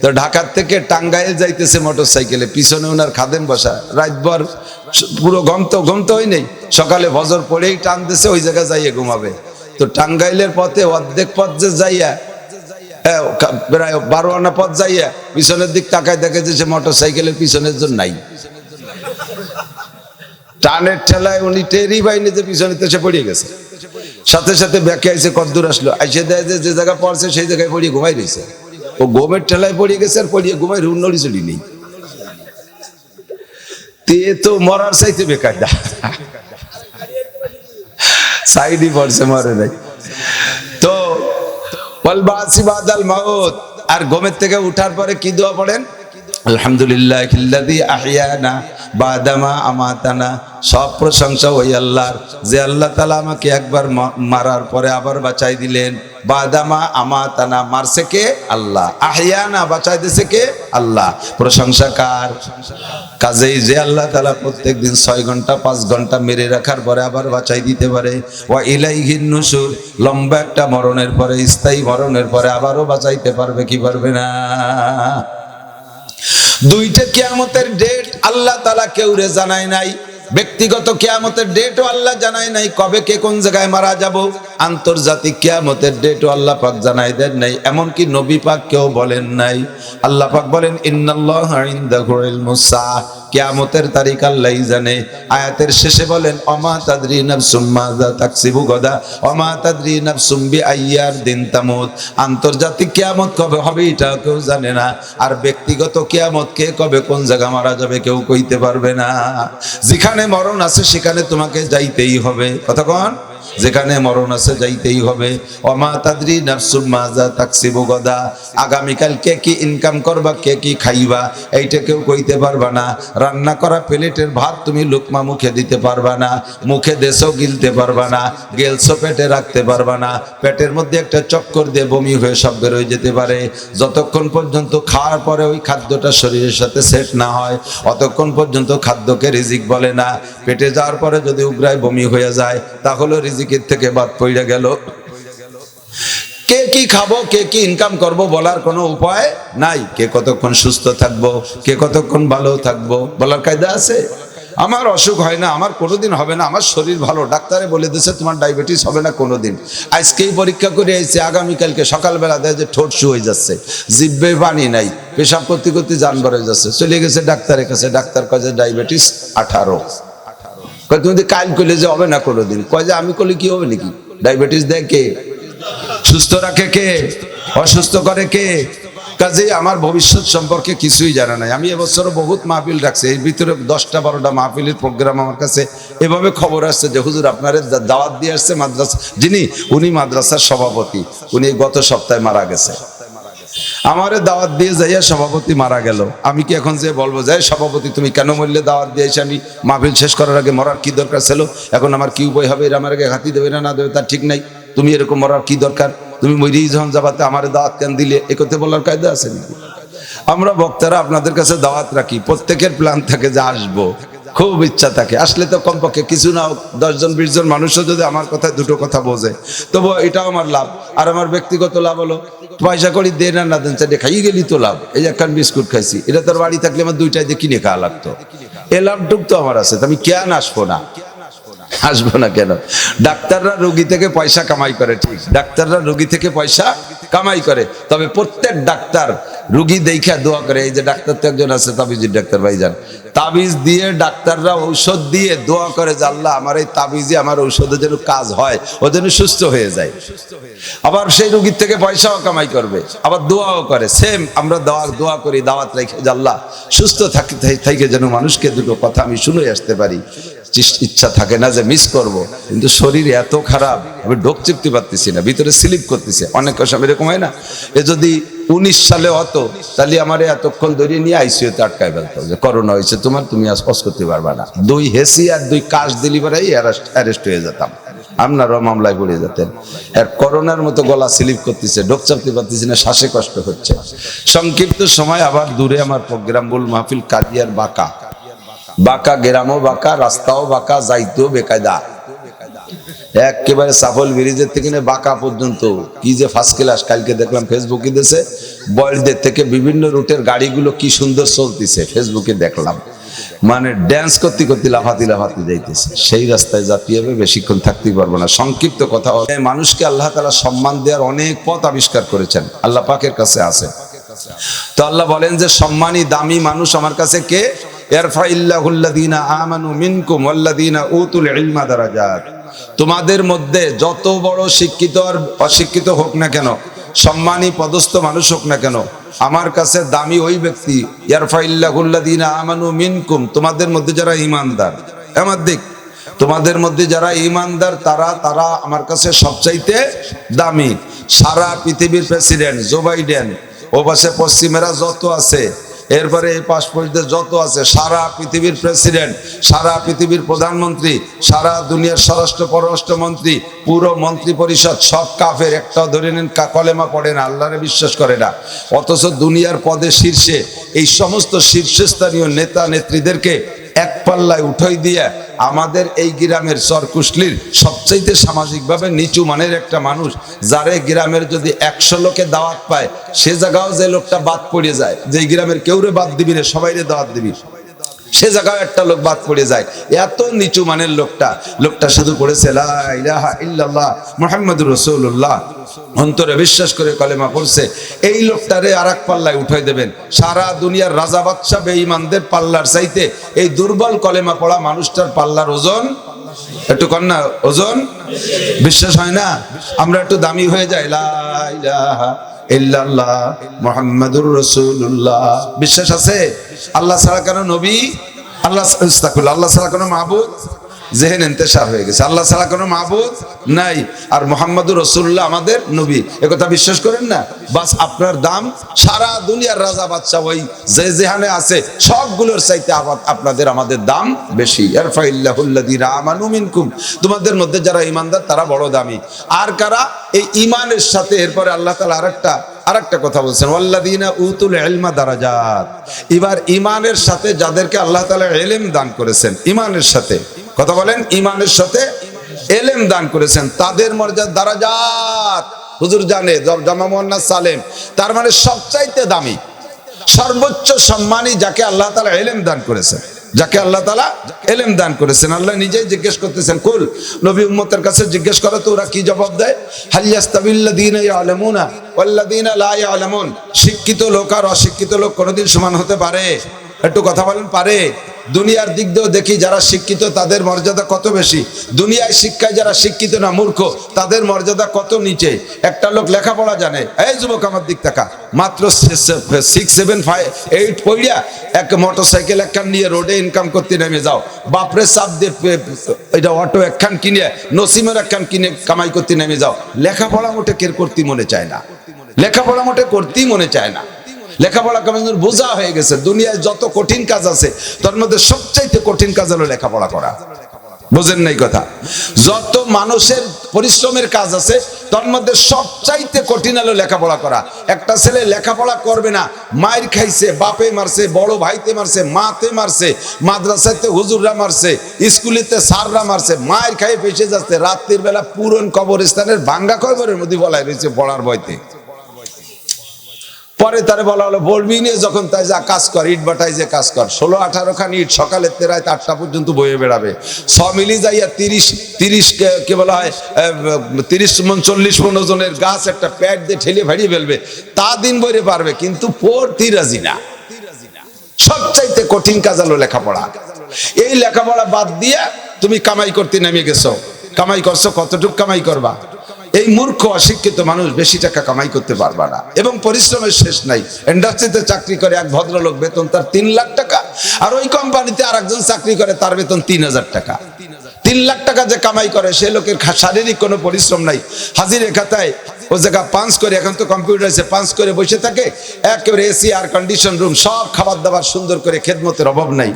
তো ঢাকার থেকে টাঙ্গাইল যাইতেছে মোটরসাইকেলে, পিছনে ওনার খাদেম বসা, রাতভর পুরো গমত হয় নেই, সকালে ফজর পড়েই টান দিছে ওই জায়গায় যাইয়ে ঘুমাবে। তো টাঙ্গাইলের পথে অর্ধেক পথ যে যাইয়া, প্রায় 12 আনা পথ যাইয়া পিছনের দিক তাকায় দেখে যে সে মোটরসাইকেলের পিছনের জন্য নাই। টানের ঠেলায় উনি টেরি বাইনে যে পিছনে তো সে পড়িয়ে গেছে। সাথে সাথে ব্যাকে আইসে কদ্দূর আসলো, আইসে দেয় যে জায়গা পড়ছে সেই জায়গায় পড়িয়ে ঘুমাই রয়েছে। ও গমের ঠেলায় পড়ে গেছে, আর পড়িয়ে ঘুমায় নড়ি চড়ি নেই। তে তো মরার চাইতে বেকায়দা, সাইডি পড়ছে, মরে নাই। তো ওয়াল বাসি বাদাল মাউত, আর ঘুমের থেকে উঠার পরে কি দোয়া পড়েন? আলহামদুলিল্লাহিল্লাযী আহইয়ানা বাদামা আমাতানা। সব প্রশংসা ওই আল্লাহর, যে আল্লাহ তাআলা আমাকে একবার মারার পরে আবার বাঁচাই দিলেন। বাদামা আমাতানা, মারছে কে? আল্লাহ। আহইয়ানা, বাঁচাই দিয়েছে কে? আল্লাহ। প্রশংসা কার? কাজেই যে আল্লাহ তাআলা প্রত্যেকদিন 6 ঘন্টা 5 ঘন্টা মেরে রাখার পরে আবার বাঁচাই দিতে পারে। ওয়া ইলাইহিন নুশুর, লম্বা একটা মরণের পরে, স্থায়ী মরণের পরে আবারও বাঁচাইতে পারবে কি পারবে না? দুইটা কিয়ামতের ডেট আল্লাহ তাআলা কেউরে জানায় নাই। ব্যক্তিগত কিয়ামতের ডেটও আল্লাহ জানায় নাই, কবে কে কোন জায়গায় মারা যাব। আন্তর্জাতিক কিয়ামতের ডেটও আল্লাহ পাক জানাই দেন নাই, এমনকি নবী পাক কেউ বলেন নাই। আল্লাহ পাক বলেন ইন্নাল্লাহা ইনদাহু ইলমুস সাআহ, কিয়ামতের তারিখ আল্লাহই জানে। আয়াতের শেষে বলেন ওমা তাদরি নাফসুম মাযা তাকসিবু গাদা ওমা তাদরি নাফসুম বিআইয়ার দিন তামুত। আন্তর্জাতিক কিয়ামত কবে হবে এটা কেউ জানে না, আর ব্যক্তিগত কিয়ামত কে কবে কোন জায়গা মারা যাবে কেউ কইতে পারবে না। যেখানে মরণ আছে সেখানে তোমাকে যাইতেই হবে। কতক্ষণ? যেখানে মরণ আছে যাইতেই হবে। ওমা তাদরি নাফসুম মাযা তাকসিবু গাদা, আগামীকাল কে কি ইনকাম করবা, কে কি খাইবা, এইটা কেউ কইতে পারবা না। রান্না করা প্লেটের ভাত তুমি লোকমা মুখে দিতে পারবা না, মুখে দেশও গিলতে পারবা না, গেলসো পেটে রাখতে পারবা না। পেটের মধ্যে একটা চক্কর দিয়ে বমি হয়ে সব বের হয়ে যেতে পারে। যতক্ষণ পর্যন্ত খাওয়ার পরে ওই খাদ্যটা শরীরের সাথে সেট না হয়, অতক্ষণ পর্যন্ত খাদ্যকে রিজিক বলে না। পেটে যাওয়ার পরে যদি উগ্রায় বমি হয়ে যায়, তাহলে রিজিকের থেকে বাদ পড়ে গেল। কে কি খাবো, কে কি ইনকাম করব বলার কোনো উপায় নাই। কে কতক্ষণ সুস্থ থাকবো, কে কতক্ষণ ভালো থাকবো বলার কায়দা আছে? আমার অসুখ হয় না, আমার কোনোদিন হবে না, আমার শরীর ভালো, ডাক্তারে বলে দিয়েছে তোমার ডায়াবেটিস হবে না কোনোদিন। আজকেই পরীক্ষা করে এসেছে, আগামীকালকে সকালবেলা দেয় যে ঠোঁট শু হয়ে যাচ্ছে, জিভে পানি নাই, পেশাব করতে করতে জান বার হয়ে যাচ্ছে। চলে গেছে ডাক্তারের কাছে, ডাক্তার কয় যে ডায়াবেটিস 18। কয় তুমি কাল করলে যে হবে না কোনোদিন। কয় যে আমি করলে কি হবে নাকি? ডায়াবেটিস দেয় কে? সুস্থ রাখে কে? অসুস্থ করে কে? কাজেই আমার ভবিষ্যৎ সম্পর্কে কিছুই জানা নাই। আমি এবছরও বহুত মাহফিল রাখছি, এর ভিতরে 10টা-12টা মাহফিলের প্রোগ্রাম আমার কাছে এভাবে খবর আসছে যে হুজুর আপনার দাওয়াত দিয়ে আসছে মাদ্রাসা, উনি মাদ্রাসার সভাপতি, উনি গত সপ্তাহে মারা গেছে। আমারে দাওয়াত দিয়ে যাইয়া সভাপতি মারা গেল। আমি কি এখন যে বলবো যে সভাপতি তুমি কেন মরলে, দাওয়াত দিয়েছি আমি, মাহফিল শেষ করার আগে মরার কি দরকার ছিল, এখন আমার কি উপায় হবে, এরা আমার আগে হাতি দেবে না দেবে তার ঠিক নাই, তুমি এরকম মরার কি দরকার, তুমি মরিয়েই যখন যাবাতে আমার দাওয়াত কেন দিলে, এ কথা বলার কায়দা আছে নাকি? আমরা বক্তারা আপনাদের কাছে দাওয়াত রাখি, প্রত্যেকের প্ল্যান থাকে যে আসবো, খুব ইচ্ছা থাকে, আসলে তো কমপক্ষে কিছু না 10 জন 20 জন মানুষও যদি আমার কথায় দুটো কথা বোঝে, তবু এটাও আমার লাভ। আর আমার ব্যক্তিগত লাভ হলো পয়সা করি দেন আর না দেন চাইলে খাই গেলি তো লাভ। এই একখান বিস্কুট খাইছি, এটা তোর বাড়ি থাকলে আমার 2টাই দিয়ে কিনে খাওয়া লাগতো, এ লাভটুক তো আমার আছে, আমি কেন আসবো না? আসবো না কেন? ডাক্তাররা রোগী থেকে পয়সা কামাই করে, ঠিক, ডাক্তাররা রোগী থেকে পয়সা কামাই করে, তবে প্রত্যেক ডাক্তার রোগী দেখা দোয়া করে। এই যে ডাক্তার তো একজন আছে তাবিজের ডাক্তার ভাইজান, তাবিজ দিয়ে ডাক্তাররা ঔষধ দিয়ে দোয়া করে যে আল্লাহ আমার এই তাবিজে আমার ঔষধে যেন কাজ হয়, ও যেন সুস্থ হয়ে যায়। আবার সেই রোগীর থেকে পয়সাও কামাই করবে, আবার দোয়াও করে। সেম আমরা দোয়া করি, দাওয়াত রেখে যে আল্লাহ সুস্থ থাকে যেন মানুষকে দুটো কথা আমি শুনে আসতে পারি। ইচ্ছা থাকে না যে মিস করব, কিন্তু শরীর এত খারাপ, আমি ঢোক চিপতে পারতেছি না, ভিতরে স্লিপ করতেছে। অনেক সময় এরকম হয় না, এ যদি 19 সালে হতো তাহলে আমার এতক্ষণ ধরে নিয়ে আইসিইউতে আটকায় ফেলতো যে করোনা হয়েছে তোমার, তুমি পাস করতে পারবা না। 2 হেসি আর 2 কাশ ডেলিভারি অ্যারেস্ট হয়ে যেতাম, আপনারাও মামলায় পড়ে যেতেন। আর করোনার মতো গলা স্লিপ করতেছে, ঢোক চাপতে পারতেছি না, শ্বাসে কষ্ট হচ্ছে। সংক্ষিপ্ত সময় আবার দূরে আমার প্রোগ্রাম বল মাহফিল কাদিয়ার বাঁকা বাঁকা, গ্রামও বাঁকা, রাস্তাও বাঁকা, যাইতেও বেকায়দা। একেবারে সাফল ব্রিজের থেকে বাঁকা পর্যন্ত কি যে ফার্স্ট ক্লাস। কালকে দেখলাম ফেসবুকে দিয়েছে, বয়েলদের থেকে বিভিন্ন রুটের গাড়িগুলো কি সুন্দর চলতেছে, ফেসবুকে দেখলাম। মানে ড্যান্স করতে করতে লাফাতে লাফাতে যাইতেছে। সেই রাস্তায় জাতি হবে, বেশিক্ষণ থাকতেই পারবো না। সংক্ষিপ্ত কথা, মানুষকে আল্লাহ তাআলা সম্মান দেওয়ার অনেক পথ আবিষ্কার করেছেন, আল্লাহ পাকের কাছে আছে। তো আল্লাহ বলেন যে সম্মানী দামি মানুষ আমার কাছে কে? ইয়ারফাইল্লাহুল্লাযীনা আমানু মিনকুম ওয়াল্লাযীনা উতুল ইলমা দারাজাত। তোমাদের মধ্যে যত বড় শিক্ষিত আর অশিক্ষিত হোক না কেন, সম্মানী পদস্থ মানুষ হোক না কেন, আমার কাছে দামি ওই ব্যক্তি, ইয়ারফাইল্লাহুল্লাযীনা আমানু মিনকুম, তোমাদের মধ্যে যারা ঈমানদার, আমার দিক, তোমাদের মধ্যে যারা ঈমানদার তারা আমার কাছে সবচাইতে দামি। সারা পৃথিবীর প্রেসিডেন্ট জো বাইডেন, ও পাশে পশ্চিমেরা যত আছে, এরপরে এই পাসপোর্টদের যত আছে, সারা পৃথিবীর প্রেসিডেন্ট, সারা পৃথিবীর প্রধানমন্ত্রী, সারা দুনিয়ার স্বরাষ্ট্র পররাষ্ট্রমন্ত্রী, পুরো মন্ত্রী পরিষদ সব কাফের, একটাও ধরে নেন কলেমা পড়ে না, আল্লাহরে বিশ্বাস করে না। অথচ দুনিয়ার পদে শীর্ষে এই সমস্ত শীর্ষস্থানীয় নেতা নেত্রীদেরকে এক পাল্লায় উঠাই দিয়ে আমাদের এই গ্রামের চরকুশলির সবচাইতে সামাজিকভাবে নিচু মানের একটা মানুষ, যারে গ্রামের যদি 100 লোকে দাওয়াত পায়, সে জায়গাও যে লোকটা বাদ পড়ে যায়, যে গ্রামের কেউরে বাদ দিবি না, সবাইরে দাওয়াত দিবি, সে জায়গায় একটা লোক বাদ পড়ে যায়। এত নিচু মানের লোকটা শুধু পড়েছে লা ইলাহা ইল্লাল্লাহ মুহাম্মাদুর রাসূলুল্লাহ, অন্তরে বিশ্বাস করে কলেমা পড়ছে। এই লোকটারে আর এক পাল্লায় উঠাই দেবেন। সারা দুনিয়ার রাজা বাদশা বেঈমানদের পাল্লার চাইতে এই দুর্বল কলেমা পড়া মানুষটার পাল্লার ওজন একটু কর না, ওজন বিশ্বাস হয় না? আমরা একটু দামি হয়ে যাই, লা ইলাহা ইল্লাল্লাহ মুহাম্মাদুর রাসূলুল্লাহ, বিশ্বাস আছে? আল্লাহ ছাড়া কেন নবী, আল্লাহ ছাড়া কোনো মাবুদ, জেহেন ইন্তেশার হয়ে গেছে, আল্লাহ ছাড়া কোনো মাবুদ নাই, আর মুহাম্মাদুর রাসূলুল্লাহ আমাদের নবী, একথা বিশ্বাস করেন না? বাস আপনার দাম সারা দুনিয়ার রাজা বাদশা ওই যে যেখানে আছে সবগুলোর চাইতে আপনাদের আমাদের দাম বেশি। ইয়ারফাইল্লাহুল্লাযীনা আমানু মিনকুম, তোমাদের মধ্যে যারা ঈমানদার তারা বড় দামি। আর কারা? এই ঈমানের সাথে এরপরে আল্লাহ তাআলা আরেকটা কথা বলছেন, ওয়াল্লাযীনা উতুল ইলমা দারাজাত। এবার ঈমানের সাথে যাদেরকে আল্লাহ তাআলা ইলম দান করেছেন, ঈমানের সাথে কথা বলেন, ঈমানের সাথে ইলম দান করেছেন, তাদের মর্যাদা দারাজাত। হুজুর জানে জামা মুয়ান্নাস সালেম, তার মানে সবচাইতে দামি, সর্বোচ্চ সম্মানী যাকে আল্লাহ তাআলা ইলম দান করেছেন, যাকে আল্লাহ তাআলা ইলম দান করেছেন। আল্লাহ নিজেই জিজ্ঞেস করতেছেন, কুল, নবী উম্মতের কাছে জিজ্ঞেস করো তো ওরা কি জবাব দেয়? হাল ইয়াস্তাবিল্লাযীনা ইয়ালামুনা ওয়াল্লাযীনা লা ইয়ালামুন, শিক্ষিত লোক আর অশিক্ষিত লোক কোনোদিন সমান হতে পারে? একটু কথা বলেন, পারে? দুনিয়ার দিক দিয়েও দেখি যারা শিক্ষিত তাদের মর্যাদা কত বেশি, দুনিয়ায় শিক্ষায় যারা শিক্ষিত না মূর্খ তাদের মর্যাদা কত নিচে। একটা লোক লেখাপড়া জানে, এই যুবক আমার দিক তাকা, মাত্র 6, 7, 5, 8 পড়িয়া এক মোটরসাইকেল একখান নিয়ে রোডে ইনকাম করতে নেমে যাও, বাপরে চাপ দিয়ে এটা অটো একখান কিনে, নসিমের একখান কিনে কামাই করতে নেমে যাও, লেখাপড়া মোটে কের করতে মনে চায় না, লেখাপড়া মোটে করতেই মনে চায় না। লেখাপড়া কেমন বোঝা হয়ে গেছে। দুনিয়ায় যত কঠিন কাজ আছে তার মধ্যে সবচাইতে কঠিন কাজ হলো লেখাপড়া করা। বোঝেন নাই কথা? যত মানুষের পরিশ্রমের কাজ আছে তার মধ্যে সবচাইতে কঠিন হলো লেখাপড়া করা। একটা ছেলে লেখাপড়া করবে না, মায়ের খাইছে, বাপে মারছে, বড় ভাইতে মারছে, মাতে মারছে, মাদ্রাসাতে হুজুররা মারছে, স্কুলেতে স্যাররা মারছে, মায়ের খাইয়ে পেছে যাচ্ছে, রাত্রির বেলা পুরন কবরস্থানের ভাঙ্গা কবরের মধ্যে বলাই রয়েছে পড়ার বইতে। পরে তারে বলা হলো বলবি নিয়ে, যখন তাই যা কাজ কর, ইট বাটাই যে কাজ কর, 16-18 খান ইট সকালের 8টা পর্যন্ত বয়ে বেড়াবে, 6 মিলি যাইয়া 30 কে বলা হয় 30 মণ 40 মণ ওজনের গাছ একটা প্যাড দিয়ে ঠেলে ভাড়িয়ে ফেলবে, তা দিন বইরে পারবে, কিন্তু পড়তে রাজি না। সবচাইতে কঠিন কাজ হলো লেখাপড়া। এই লেখাপড়া বাদ দিয়ে তুমি কামাই করতে নেমে গেছো, কামাই করছো, কতটুকু কামাই করবা? এই মূর্খ অশিক্ষিত মানুষ বেশি টাকা কামাই করতে পারবা না, এবং পরিশ্রমের শেষ নাই। ইন্ডাস্ট্রিতে চাকরি করে এক ভদ্রলোক, বেতন তার 3 লাখ টাকা, আর ওই কোম্পানিতে আরেকজন চাকরি করে, তার বেতন 3000 টাকা। 3 লাখ টাকা যে কামাই করে সে লোকের শারীরিক কোনো পরিশ্রম নাই, হাজিরে খাতায় ও জায়গা পাঁচ করে, এখন তো কম্পিউটার আছে, পাঁচ করে বসে থাকে, একেবারে এসি আর কন্ডিশন রুম, সব খাবার দাবার সুন্দর করে, খেদমতের অভাব নাই।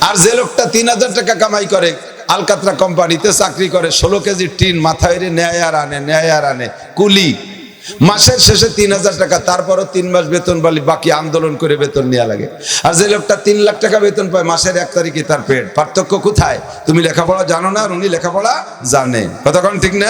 আর যে লোকটা 3000 টাকা কামাই করে, আলকাতরা কোম্পানিতে চাকরি করে, 16 কেজি টিন মাথায় নেয় আর আনে কুলি, মাসের শেষে 3000 টাকা, তারপরও 3 মাস বেতন বাকি আন্দোলন করে বেতন নেওয়া লাগে। আর যে লোকটা 3 লাখ টাকা বেতন পায়, মাসের 1 তারিখে তার পেট। পার্থক্য কোথায়? তুমি লেখাপড়া জানো না, আর উনি লেখাপড়া জানেন। কতক্ষণ ঠিক না?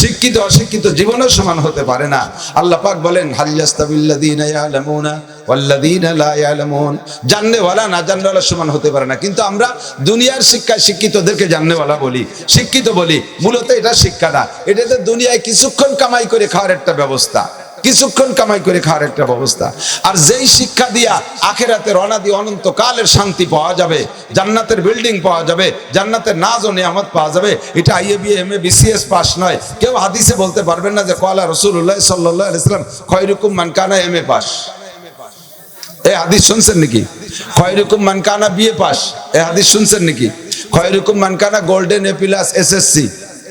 শিক্ষিত অশিক্ষিত জীবনও সমান হতে পারে না। আল্লাহ পাক বলেন, হাল ইয়াস্তাবিল্লাযীনা ইয়ালামুনা ওয়াল্লাযীনা লা ইয়ালামুন, জাননেওয়ালা না জাননেওয়ালা সমান হতে পারে না। কিন্তু আমরা দুনিয়ার শিক্ষায় শিক্ষিতদেরকে জাননেওয়ালা বলি, শিক্ষিত বলি, মূলত এটা শিক্ষা না, এটাতে দুনিয়ায় কিছুক্ষণ কামাই করে খাওয়ার একটা ব্যবস্থা। কিছুক্ষণ কামাই করে খাওয়ার একটা ব্যবস্থা। আর যেই শিক্ষা দিয়া আখিরাতের অনাদি অনন্তকালের শান্তি পাওয়া যাবে, জান্নাতের বিল্ডিং পাওয়া যাবে, জান্নাতের নাজ ও নিয়ামত পাওয়া যাবে, এটা IA BA MA BCS pass নয়। কেউ হাদিসে বলতে পারবেন না যে ক্বালা রাসূলুল্লাহ সাল্লাল্লাহু আলাইহি ওয়াসাল্লাম খায়রুকুম মান কানা এমএ পাস। এই হাদিস শুনছেন নাকি? খায়রুকুম মান কানা বিএ পাস, এই হাদিস শুনছেন নাকি? খায়রুকুম মান কানা গোল্ডেন এ প্লাস এসএসসি।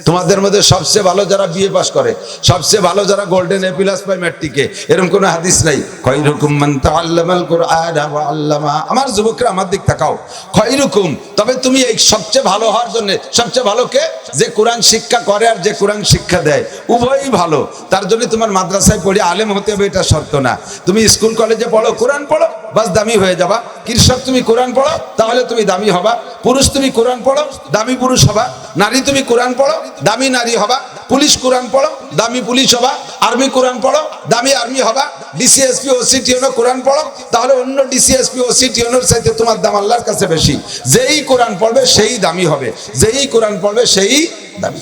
তোমাদের মধ্যে সবচেয়ে ভালো যারা বিএ পাস করে, সবচেয়ে ভালো যারা গোল্ডেন এ প্লাস পায় ম্যাট্রিকে, এরকম কোনো হাদিস নাই। খায়রুকুম মান তাআল্লামাল কুরআন ওয়া আল্লামা। আমার যুবকরা আমার দিক তাকাও, খায়রুকুম, তবে তুমি এই সবচেয়ে ভালো হওয়ার জন্য, সবচেয়ে ভালো কে? যে কোরআন শিক্ষা করে আর যে কোরআন শিক্ষা দেয়, উভয়ই ভালো। তার জন্য তোমার মাদ্রাসায় পড়ে আলেম হতে হবে এটা শর্ত না। তুমি স্কুল কলেজে পড়ো, কোরআন পড়ো, বাস দামি হয়ে যাবা। কৃষক তুমি কোরআন পড়ো, তাহলে তুমি দামি হবা। পুরুষ তুমি কোরআন পড়ো, দামি পুরুষ হবা। নারী তুমি কোরআন পড়ো, দামি নারী হবা। পুলিশ কোরআন পড়ো, দামি পুলিশ হবা। আর্মি কোরআন পড়ো, দামি আর্মি হবা। ডিসিএসপি ওসি টিওনো কোরআন পড়ো, তাহলে অন্য ডিসিএসপি ওসি টিওনোর চাইতে তোমার দাম আল্লাহর কাছে বেশি। যেই কোরআন পড়বে সেই দামি হবে, যেই কোরআন পড়বে সেই দামি।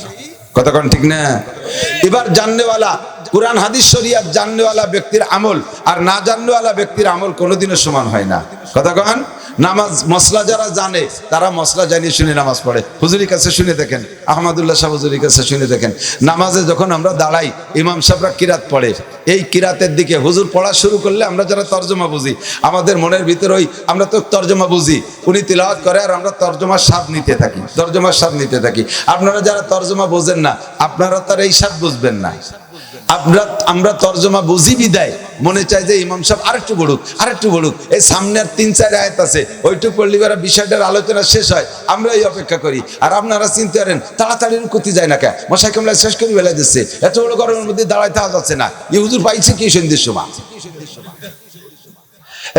কথা কোন ঠিক না? এবার জাননেওয়ালা, কোরআন হাদিস শরিয়াত জাননেওয়ালা ব্যক্তির আমল আর না জাননেওয়ালা ব্যক্তির আমল কোনোদিনও সমান হয় না। কথা কন? নামাজ মসলা যারা জানে তারা মসলা জানিয়ে শুনে নামাজ পড়ে। হুজুরির কাছে শুনে দেখেন, আহমদুল্লাহ সাহেব হুজুরির কাছে শুনে দেখেন, নামাজে যখন আমরা দাঁড়াই ইমাম সাহেবরা কিরাত পড়ে, এই কিরাতের দিকে হুজুর পড়া শুরু করলে আমরা যারা তর্জমা বুঝি, আমাদের মনের ভিতরে ওই আমরা তো তর্জমা বুঝি, উনি তিলাওয়াত করে আর আমরা তর্জমার স্বাদ নিতে থাকি, তর্জমার স্বাদ নিতে থাকি। আপনারা যারা তর্জমা বোঝেন না, আপনারা তার এই স্বাদ বুঝবেন না। আমরা তর্জমা বুঝি বিদায় মনে চাই যে ইমাম সাহেব আরেকটু বড়ুক, আরেকটু বড়ুক। এই সামনের 3-4 আয়াত আছে, ওইটুকু পড়লে বিষয়টার আলোচনা শেষ হয়, আমরা এই অপেক্ষা করি। আর আপনারা চিনতে পারেন তাড়াতাড়ি রুকুতি যায় না কে? মশাই কামলা শেষ করে বেলা দিচ্ছে, এত বড় গরমের মধ্যে দাঁড়ায় থাকা যাচ্ছে না। এই হুজুর পাইছে কি সন্ধ্যের সময়।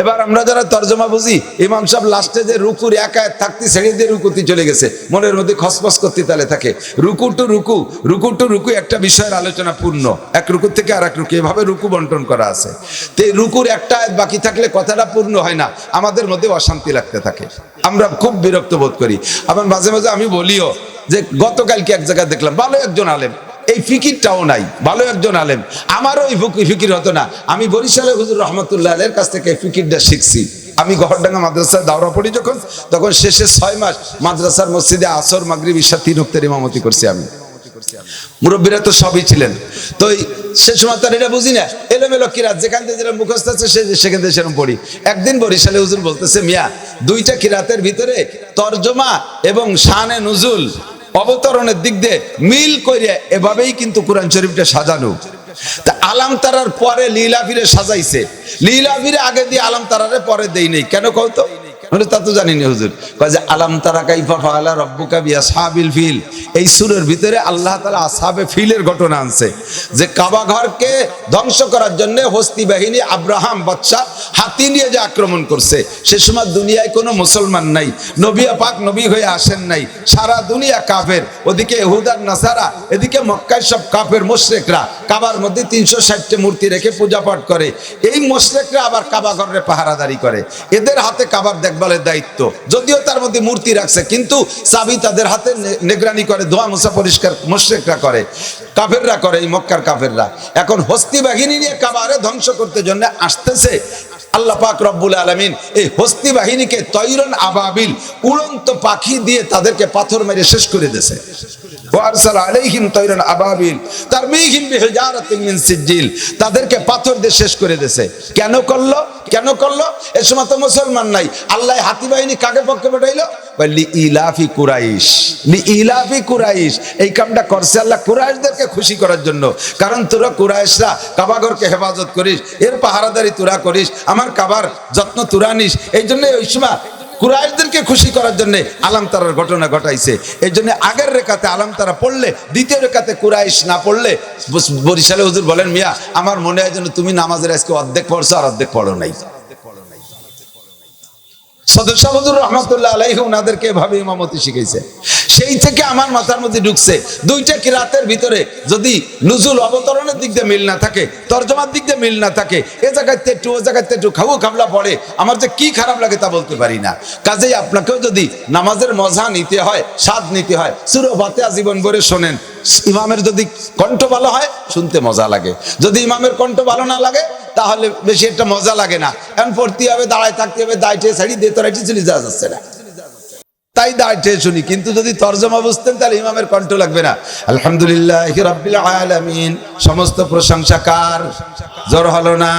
এবার আমরা যারা তর্জমা বুঝি, ইমাম সাহেব লাস্টে যে রুকুর এক আয়াত থাকতে ছেড়ে দিয়ে রুকুতি চলে গেছে, মনের মধ্যে খসখস করতে তালে থাকে। রুকু টু রুকু, রুকু টু রুকু একটা বিষয়ের আলোচনা পূর্ণ, এক রুকু থেকে আর এক রুকু, এভাবে রুকু বন্টন করা আছে। তো এই রুকুর একটা আয়াত বাকি থাকলে কথাটা পূর্ণ হয় না, আমাদের মধ্যে অশান্তি লাগতে থাকে, আমরা খুব বিরক্ত বোধ করি। আবার মাঝে মাঝে আমি বলিও যে গতকালকে এক জায়গায় দেখলাম ভালো একজন আলেম, এই ফিকিরটাও নাই, ভালো একজন আলেম, আমারও এই ফিকির হতো না। আমি বরিশালে হুজুর রহমতুল্লাহ আলাইহির কাছ থেকে ফিকিরটা শিখছি। আমি গহরডাঙ্গা মাদ্রাসায় দাওরা পড়ি যখন, তখন শেষে 6 মাস মাদ্রাসার মসজিদে আসর মাগরিব ঈশা 3 ওয়াক্তের ইমামতি করছি আমি। মুরব্বীরা তো সবই ছিলেন, তো সে সময় তার এটা বুঝি না, এলোমেলো কিরাত যেখান থেকে যেরকম মুখস্থ আছে সেখান থেকে সেরকম পড়ি। একদিন বরিশালে হুজুর বলতেছে, মিয়া দুইটা কিরাতের ভিতরে তরজমা এবং শানে নুজুল অবতরণের দিক দিয়ে মিল করে এভাবেই কিন্তু কোরআন শরীফটা সাজানো। তা আলাম তারার পরে লীলাফিরে সাজাইছে, লীলাফিরে আগে দিয়ে আলাম তারারে পরে দেই নেই কেন কও তো? তা তো জানিনি হুজুর। কয় যে আলাম তারা কাইফা ফাআলা রাব্বুকা বিআসহাবিল ফিল, এই সূরার ভিতরে আল্লাহ তাআলা আসহাবে ফিলের ঘটনা আনছে, যে কাবা ঘরকে ধ্বংস করার জন্য হস্তি বাহিনী আব্রাহাম বাদশা হাতি নিয়ে যে আক্রমণ করছে, সে সময় দুনিয়ায় কোনো মুসলমান নাই, নবী পাক নবী হয়ে আসেন নাই, সারা দুনিয়া কাফের, ওদিকে ইহুদার নাসারা, এদিকে মক্কায় সব কাফের মুশরিকরা কাবার মধ্যে 360টি মূর্তি রেখে পূজা পাঠ করে। এই মুশরিকরা আবার কাবা ঘরে পাহারাদারি করে, এদের হাতে কাবার দেখভালের দায়িত্ব, যদিও তার মধ্যে মূর্তি রাখছে কিন্তু চাবি তাদের হাতে, নিগরানি করে, ধোয়া মোছা পরিষ্কার মুশরিকরা করে, কাফেররা করে, এই মক্কার কাফেররা। এখন হস্তি বাহিনী নিয়ে কাবারে ধ্বংস করতে জন্য আসতেছে। আল্লাহ পাক রব্বুল আলামিন এই হস্তি বাহিনীকে তৈরন আবাবিল, উড়ন্ত পাখি দিয়ে তাদেরকে পাথর মেরে শেষ করে দিয়েছে। ওয়ারসালা আলাইহিম তৈরন আবাবিল তারমিহিম বিহিজারাতিন মিন সিজিল, তাদেরকে পাথর দিয়ে শেষ করে দিয়েছে। কেন করলো? কেন করলো? এর সময় তো মুসলমান নাই, আল্লাহ হাতি বাহিনী কাকে পক্ষে পাঠাইলো? লি ইলাফি কুরাইশ, লি ইলাফি কুরাইশ। এই কামটা করছে আল্লাহ কুরাইশদেরকে খুশি করার জন্য। কারণ তোরা কুরাইশরা কাবাঘরকে হেফাজত করিস, এর পাহারাদারি তোরা করিস, আমার কাবার যত্ন তোরা নিস, এই জন্য ওই সময় কুরাইশদেরকে খুশি করার জন্য আলাম তারার ঘটনা ঘটাইছে। এই জন্য আগের রেখাতে আলাম তারা পড়লে, দ্বিতীয় রেখাতে কুরাইশ না পড়লে, বরিশালে হুজুর বলেন, মিয়া আমার মনে হয় যেন তুমি নামাজের আজকে অর্ধেক পড়ছো আর অর্ধেক পড়ো নাই। সদস্য হুজুর রহমতুল্লাহ আলাইহি ওনাদেরকে এভাবে ইমামতি শিখাইছে। সেই থেকে আমার মাথার মধ্যে ঢুকছে দুইটা কিরাতের ভিতরে যদি নুজুল অবতরণের দিক দিয়ে মিল না থাকে, তরজমার দিক দিয়ে মিল না থাকে, এ জায়গাতে একটু ও জায়গাতে একটু খাবু খাবলা পড়ে, আমার যে কি খারাপ লাগে তা বলতে পারি না। কাজেই আপনাকেও যদি নামাজের মজা নিতে হয়, স্বাদ নিতে হয়, সূরা ফাতিহা জীবন ভরে শোনেন। ইমামের যদি কণ্ঠ ভালো হয় শুনতে মজা লাগে, যদি ইমামের কণ্ঠ ভালো না লাগে তাহলে বেশি একটা মজা লাগে না। এখন পড়তে হবে, দাঁড়ায় থাকতে হবে, দায়টে ছাড়ি দিয়ে তোরাইটি চলে যাওয়া যাচ্ছে না, তাই দাঁড়িয়ে শুনি। কিন্তু যদি তরজমা বুঝতেন তাহলে ইমামের কণ্ঠ লাগবে না। আলহামদুলিল্লাহি রাব্বিল আলামিন, সমস্ত প্রশংসা কার? জোর হলো না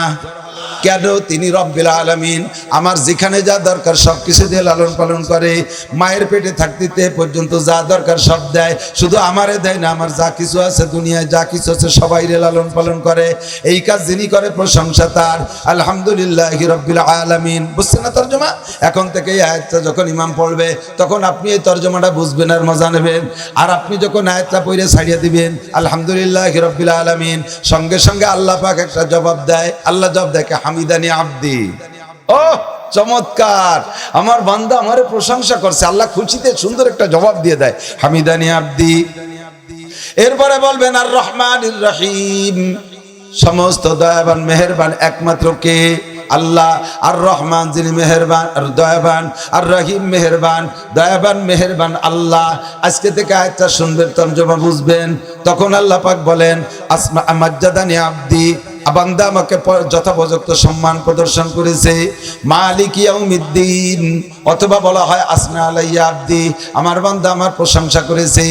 কেন? তিনি রব্বিল আলামিন, আমার যেখানে যা দরকার সবকিছু দিয়ে লালন পালন করে। মায়ের পেটে থাকতে পর্যন্ত যা দরকার সব দেয়, শুধু আমারে দেয় না, আমার যা কিছু আছে দুনিয়ায় যা কিছু আছে সবাইরে লালন পালন করে। এই কাজ যিনি করে প্রশংসা তার। আলহামদুলিল্লাহি রাব্বিল আলামিন। বুঝছেন না তরজমা? এখন থেকে এই আয়াতটা যখন ইমাম পড়বে তখন আপনি এই তরজমাটা বুঝবেন আর মজা নেবেন। আর আপনি যখন আয়াতটা পড়ে ছাড়িয়ে দিবেন আলহামদুলিল্লাহি রাব্বিল আলামিন, সঙ্গে সঙ্গে আল্লাহ পাক একটা জবাব দেয়। আল্লাহ জবাব দেয় হামিদানি আব্দি। ও চমৎকার, আমার বান্দা আমারে প্রশংসা করছে। আল্লাহ খুশিতে সুন্দর একটা জবাব দিয়ে দেয়, হামিদানি আব্দি। এরপরে বলবেন আর রহমানির রহিম, সমস্ত দয়াবান মেহেরবান একমাত্র কে? আল্লাহ। আর রহমান যিনি মেহেরবান আর দয়াবান, আর রহিম মেহেরবান, দয়াবান মেহেরবান আল্লাহ। আজকে থেকে আয়াতটা শুনবেন, তরজমা বুঝবেন। তখন আল্লাহ পাক বলেন আসমা মাজ্জাদানি আব্দি, বান্দা আমাকে যথাপযুক্ত সম্মান প্রদর্শন করেছে। মালিক ইয়াউমিদ্দিন, অথবা বলা হয় আসনা আলাইয়া আব্দি, আমার বান্দা আমার প্রশংসা করেছে।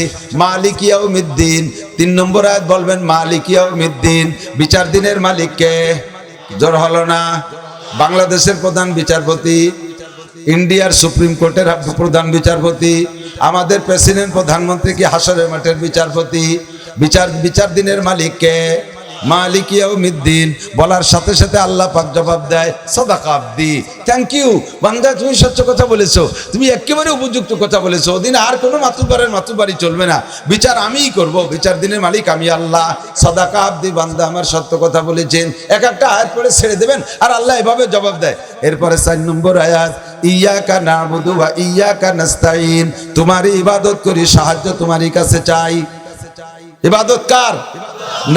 মালিক ইয়াউমিদ্দিন, 3 নম্বর আয়াত বলবেন মালিক ইয়াউমিদ্দিন, বিচার দিনের মালিক কে? জোর হলো না? বাংলাদেশের প্রধান বিচারপতি, ইন্ডিয়ার সুপ্রিম কোর্টের প্রধান বিচারপতি, আমাদের প্রেসিডেন্ট প্রধানমন্ত্রী কি হাসরের মাঠের বিচারপতি? বিচার দিনের মালিক কে? মালিক ইয়াউমিদ্দিন। বলার সাথে সাথে আল্লাহ পাক জবাব দেয় সাদাকা আব্দি, থ্যাংক ইউ বান্দা, তুমি সত্য কথা বলেছো, তুমি একেবারে উপযুক্ত কথা বলেছো। ওদিন আর কোনো মাতুবারি চলবে না, বিচার আমিই করব, বিচার দিনের মালিক আমি আল্লাহ। সাদাকা আব্দি, বান্দা আমার সত্য কথা বলেছেন। এক একটা আয়াত পড়ে ছেড়ে দেবেন আর আল্লাহ এভাবে জবাব দেয়। এরপরে 4 নম্বর আয়াত, ইয়াকা নাবুদু ওয়া ইয়াকা নাস্তাইন, তোমারই ইবাদত করি, সাহায্য তোমারই কাছে চাই। ইবাদত কার?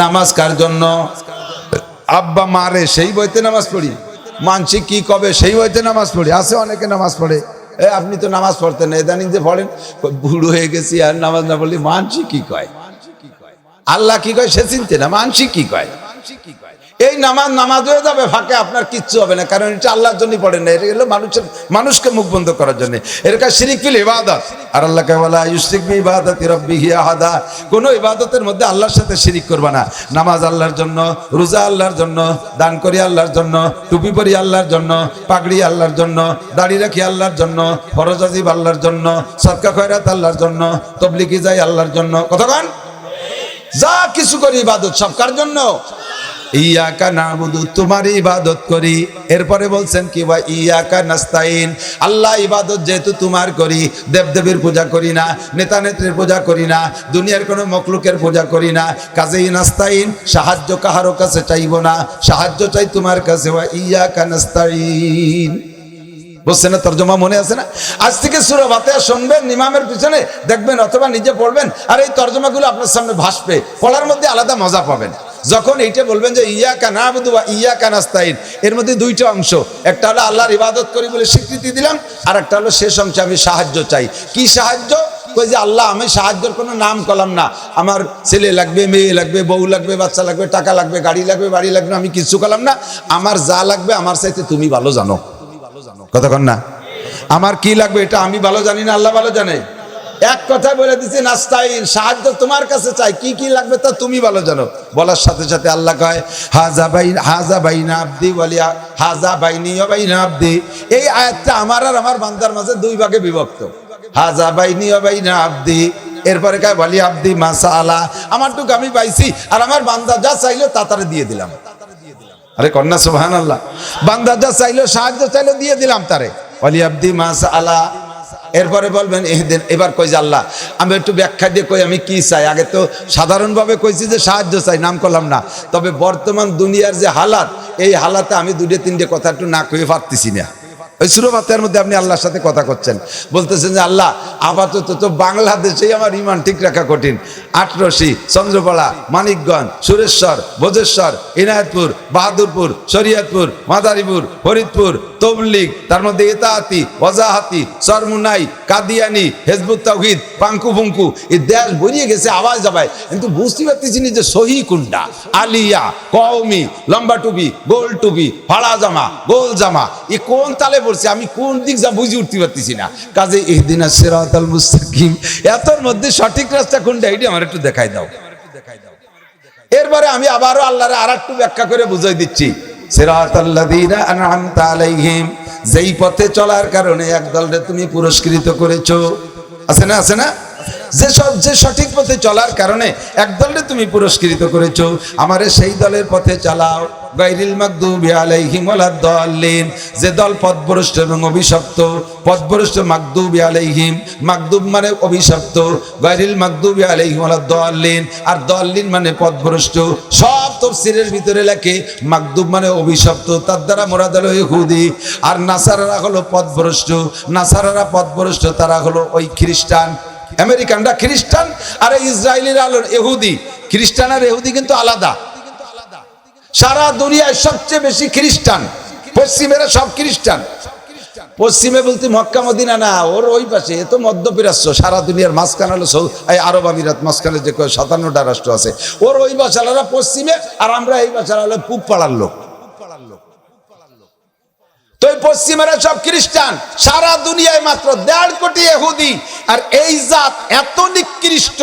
নামাজ কার জন্য? আব্বা মারে সেই বইতে নামাজ পড়ি, মানছি কি কবে সেই বইতে নামাজ পড়ি। আছে অনেকে নামাজ পড়ে, আপনি তো নামাজ পড়তেন না, ইদানিং যে পড়েন বুড়ো হয়ে গেছি আর নামাজ না পড়লি মানছি কি কয়, আল্লাহ কি কয় সে চিনতে না, মানছি কি কয়। এই নামাজ হয়ে যাবে ফাঁকে, আপনার কিচ্ছু হবে না, কারণ এটা আল্লাহর জন্যই পড়েন না, এটা হলো মানুষকে মুখ বন্ধ করার জন্য। এর কাজ শিরিক ফিল ইবাদত। আর আল্লাহকে বলা ইউশরিক বি ইবাদাতি রাব্বিহি আহাদা, কোনো ইবাদতের মধ্যে আল্লাহর সাথে শিরিক করবা না। নামাজ আল্লাহর জন্য, রোজা আল্লাহর জন্য, দান করি আল্লাহর জন্য, টুপি পরি আল্লাহর জন্য, পাগড়ি আল্লাহর জন্য, দাড়ি রাখি আল্লাহর জন্য, ফরজ ওয়াজিব আল্লাহর জন্য, সদকা খয়রাত আল্লাহর জন্য, তাবলীগে যাই আল্লাহর জন্য। কতক্ষণ যা কিছু করি ইবাদত সব কার জন্য? ইয়াকা নাবুদু, তোমার ইবাদত করি। এরপরে বলছেন কি ওয়া ইয়াকা নাস্তাইন, আল্লাহ ইবাদত যেহেতু তোমার করি, দেবদেবীর পূজা করি না, নেতা নেত্রীর পূজা করি না, দুনিয়ার কোনো মখলুকের পূজা করি না, কাজেই নাস্তাইন, সাহায্য কাহারও কাছে চাইব না, সাহায্য চাই তোমার কাছে। ওয়া ইয়াকা নাস্তাইন। বুঝছেন না তরজমা? মনে আছে না? আজ থেকে সূরা ফাতিহা শুনবেন ইমামের পিছনে, দেখবেন অথবা নিজে পড়বেন, আর এই তরজমাগুলো আপনার সামনে ভাসবে, পড়ার মধ্যে আলাদা মজা পাবেন। যখন এইটা বলবেন যে ইয়াকা নাবুদু ওয়া ইয়াকা নাস্তাইন, এর মধ্যে 2টা অংশ, একটা হলো আল্লাহর ইবাদত করি বলে স্বীকৃতি দিলাম, আর একটা হলো শেষ অংশে আমি সাহায্য চাই। কি সাহায্য? কই যে আল্লাহ আমি সাহায্যের কোনো নাম করলাম না, আমার ছেলে লাগবে, মেয়ে লাগবে, বউ লাগবে, বাচ্চা লাগবে, টাকা লাগবে, গাড়ি লাগবে, বাড়ি লাগবে, আমি কিছু করলাম না। আমার যা লাগবে আমার চাইতে তুমি ভালো জানো। কতক্ষণ না? আমার কি লাগবে এটা আমি ভালো জানি না, আল্লাহ ভালো জানে। এক কথা বলে দিছি, নাস্তাইন, সাহায্য তোমার কাছে চাই, কি কি লাগবে তা তুমি ভালো জানো। বলার সাথে সাথে আল্লাহ কয় হাজা বাইনা আব্দি ওয়ালিয়া হাজা বাইনি ওয়া বাইনা আব্দি। এই আয়াতটা আমার আর আমার বান্দার মাঝে 2 ভাগে বিভক্ত, হাজা বাইনি ওয়া বাইনা আব্দি। এরপরে কয় ওয়ালি আব্দি মাসাআলা, আমারটুকু আমি পাইছি আর আমার বান্দা যা চাইলো তা তারে দিয়ে দিলাম। আরে কন্যা সুবহানাল্লাহ, বান্দা যা চাইলো, সাহায্য চাইলো, দিয়ে দিলাম তারে। ওয়ালি আব্দি মাসাআলা। এরপরে বলবেন এহদিন, এবার কই যে আল্লাহ আমি একটু ব্যাখ্যা দিয়ে কই আমি কি চাই। আগে তো সাধারণভাবে কইছি যে সাহায্য চাই, নাম করলাম না। তবে বর্তমান দুনিয়ার যে হালাত, এই হালাতে আমি 2-3টে কথা একটু না কয়ে পারতেছি না। ওই সূরা ফাতিহার মধ্যে আপনি আল্লাহর সাথে কথা করছেন, বলতেছেন যে আল্লাহ আপাতত তো বাংলাদেশেই আমার ইমান ঠিক রাখা কঠিন। আটরশি, চন্দ্রপাড়া, মানিকগঞ্জ, সুরেশ্বর, ভোজেশ্বর, ইনায়েতপুর, বাহাদুরপুর, শরীয়তপুর, মাদারীপুর, ফরিদপুর, তবলিগ, তার মধ্যে ইতাআতি, ওয়াজাহাতি, চরমুনাই, কাদিয়ানি, হিজবুত তাওহীদ, পাঙ্কু ফুঙ্কু, এই দেশ ভরিয়ে গেছে আওয়াজ যাবায়, কিন্তু বুঝতে পারতেছি না যে সহি কোনটা। আলিয়া, কওমি, লম্বা টুপি, গোল টুপি, ফাড়া জামা, গোল জামা, এ কোন তালে পড়ছে, আমি কোন দিক যা বুঝে উঠতে পারতেছি না। কাজে ইহদিনাস সিরাতাল মুস্তাকিম, এতর মধ্যে সঠিক রাস্তা কোনটা এইটা আমার একটু দেখাই দাও। এরপরে আমি আবারও আল্লাহরে আরেকটু ব্যাখ্যা করে বুঝাই দিচ্ছি। সিরাতাল্লাযীনা আনআমতা আলাইহিম, যেই পথে চলার কারণে একদলরে তুমি পুরস্কৃত করেছো, আছে না, আছে না, যে সঠিক পথে চলার কারণে একদলরে তুমি পুরস্কৃত করেছো, আমারে সেই দলের পথে চালাও। গায়রিল মাগদুবি আলাইহিম ওয়ালাদ-দাল্লিন, যে দল পথভ্রষ্ট এবং অভিশপ্ত, পথভ্রষ্ট, মাগদুবি আলাইহিম, মাগদুব মানে অভিশপ্ত, গায়রিল মাগদুবি আলাইহিম ওয়ালাদ-দাল্লিন, আর দাল্লিন মানে পথভ্রষ্ট। সব তাফসীরের ভিতরে লেখে মাগদুব মানে অভিশপ্ত, তার দ্বারা মুরাদ হলো ইহুদি, আর নাসারারা হলো পথভ্রষ্ট। নাসারারা পথভ্রষ্ট, তারা হলো ওই খ্রিস্টান। আমেরিকানরা খ্রিস্টান আর ইসরায়েলিরা হলো ইহুদি। খ্রিস্টান আর ইহুদি কিন্তু আলাদা। সারা দুনিয়ায় সবচেয়ে বেশি খ্রিস্টান, পশ্চিমেরা সব খ্রিস্টান। পশ্চিমে বলতে মক্কা মদিনা না, ওর ওই পাশে, এ তো মধ্যপ্রাচ্য, সারা দুনিয়ার মাঝখানে হলো আরব আমিরাত, মাঝখানে যে 57টা রাষ্ট্র আছে, ওর ওই বাসালারা পশ্চিমে, আর আমরা এই বাসালা হলো পূব পাড়ার লোক। তো পশ্চিমেরা সব খ্রিস্টান, সারা দুনিয়ায় মাত্র 1.5 কোটি ইহুদি। আর এই জাত এত নিকৃষ্ট,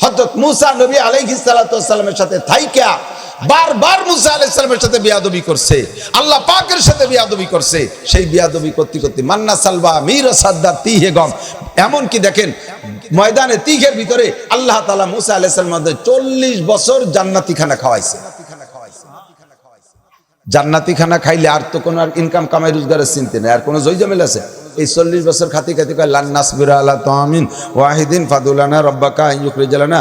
হযরত মুসা নবী আলাইহিস সালাতু ওয়াস সালামের সাথে থাইকা বারবার মুসা আলাইহিস সালামের সাথে বিয়াদবি করছে, আল্লাহ পাকের সাথে বিয়াদবি করছে। সেই বিয়াদবি করতে করতে মান্না সালবা মীর সাদ্দার তিহে গম, এমন কি দেখেন ময়দানে তিহের ভিতরে আল্লাহ তাআলা মুসা আলাইহিস সালামের 40 বছর জান্নাতি খানা খাওয়াইছে। জান্নাতি খানা খাইলে আর তো কোনো ইনকাম কামাই রোজগারের চিন্তা নেই, আর কোনো জয়জামেল আছে? এই 40 বছর খাতে খাতে কয় লান নাসবিরা আলা তামিন ওয়াহিদিন ফাদুলানা রব্বাকা ইউখরিজালানা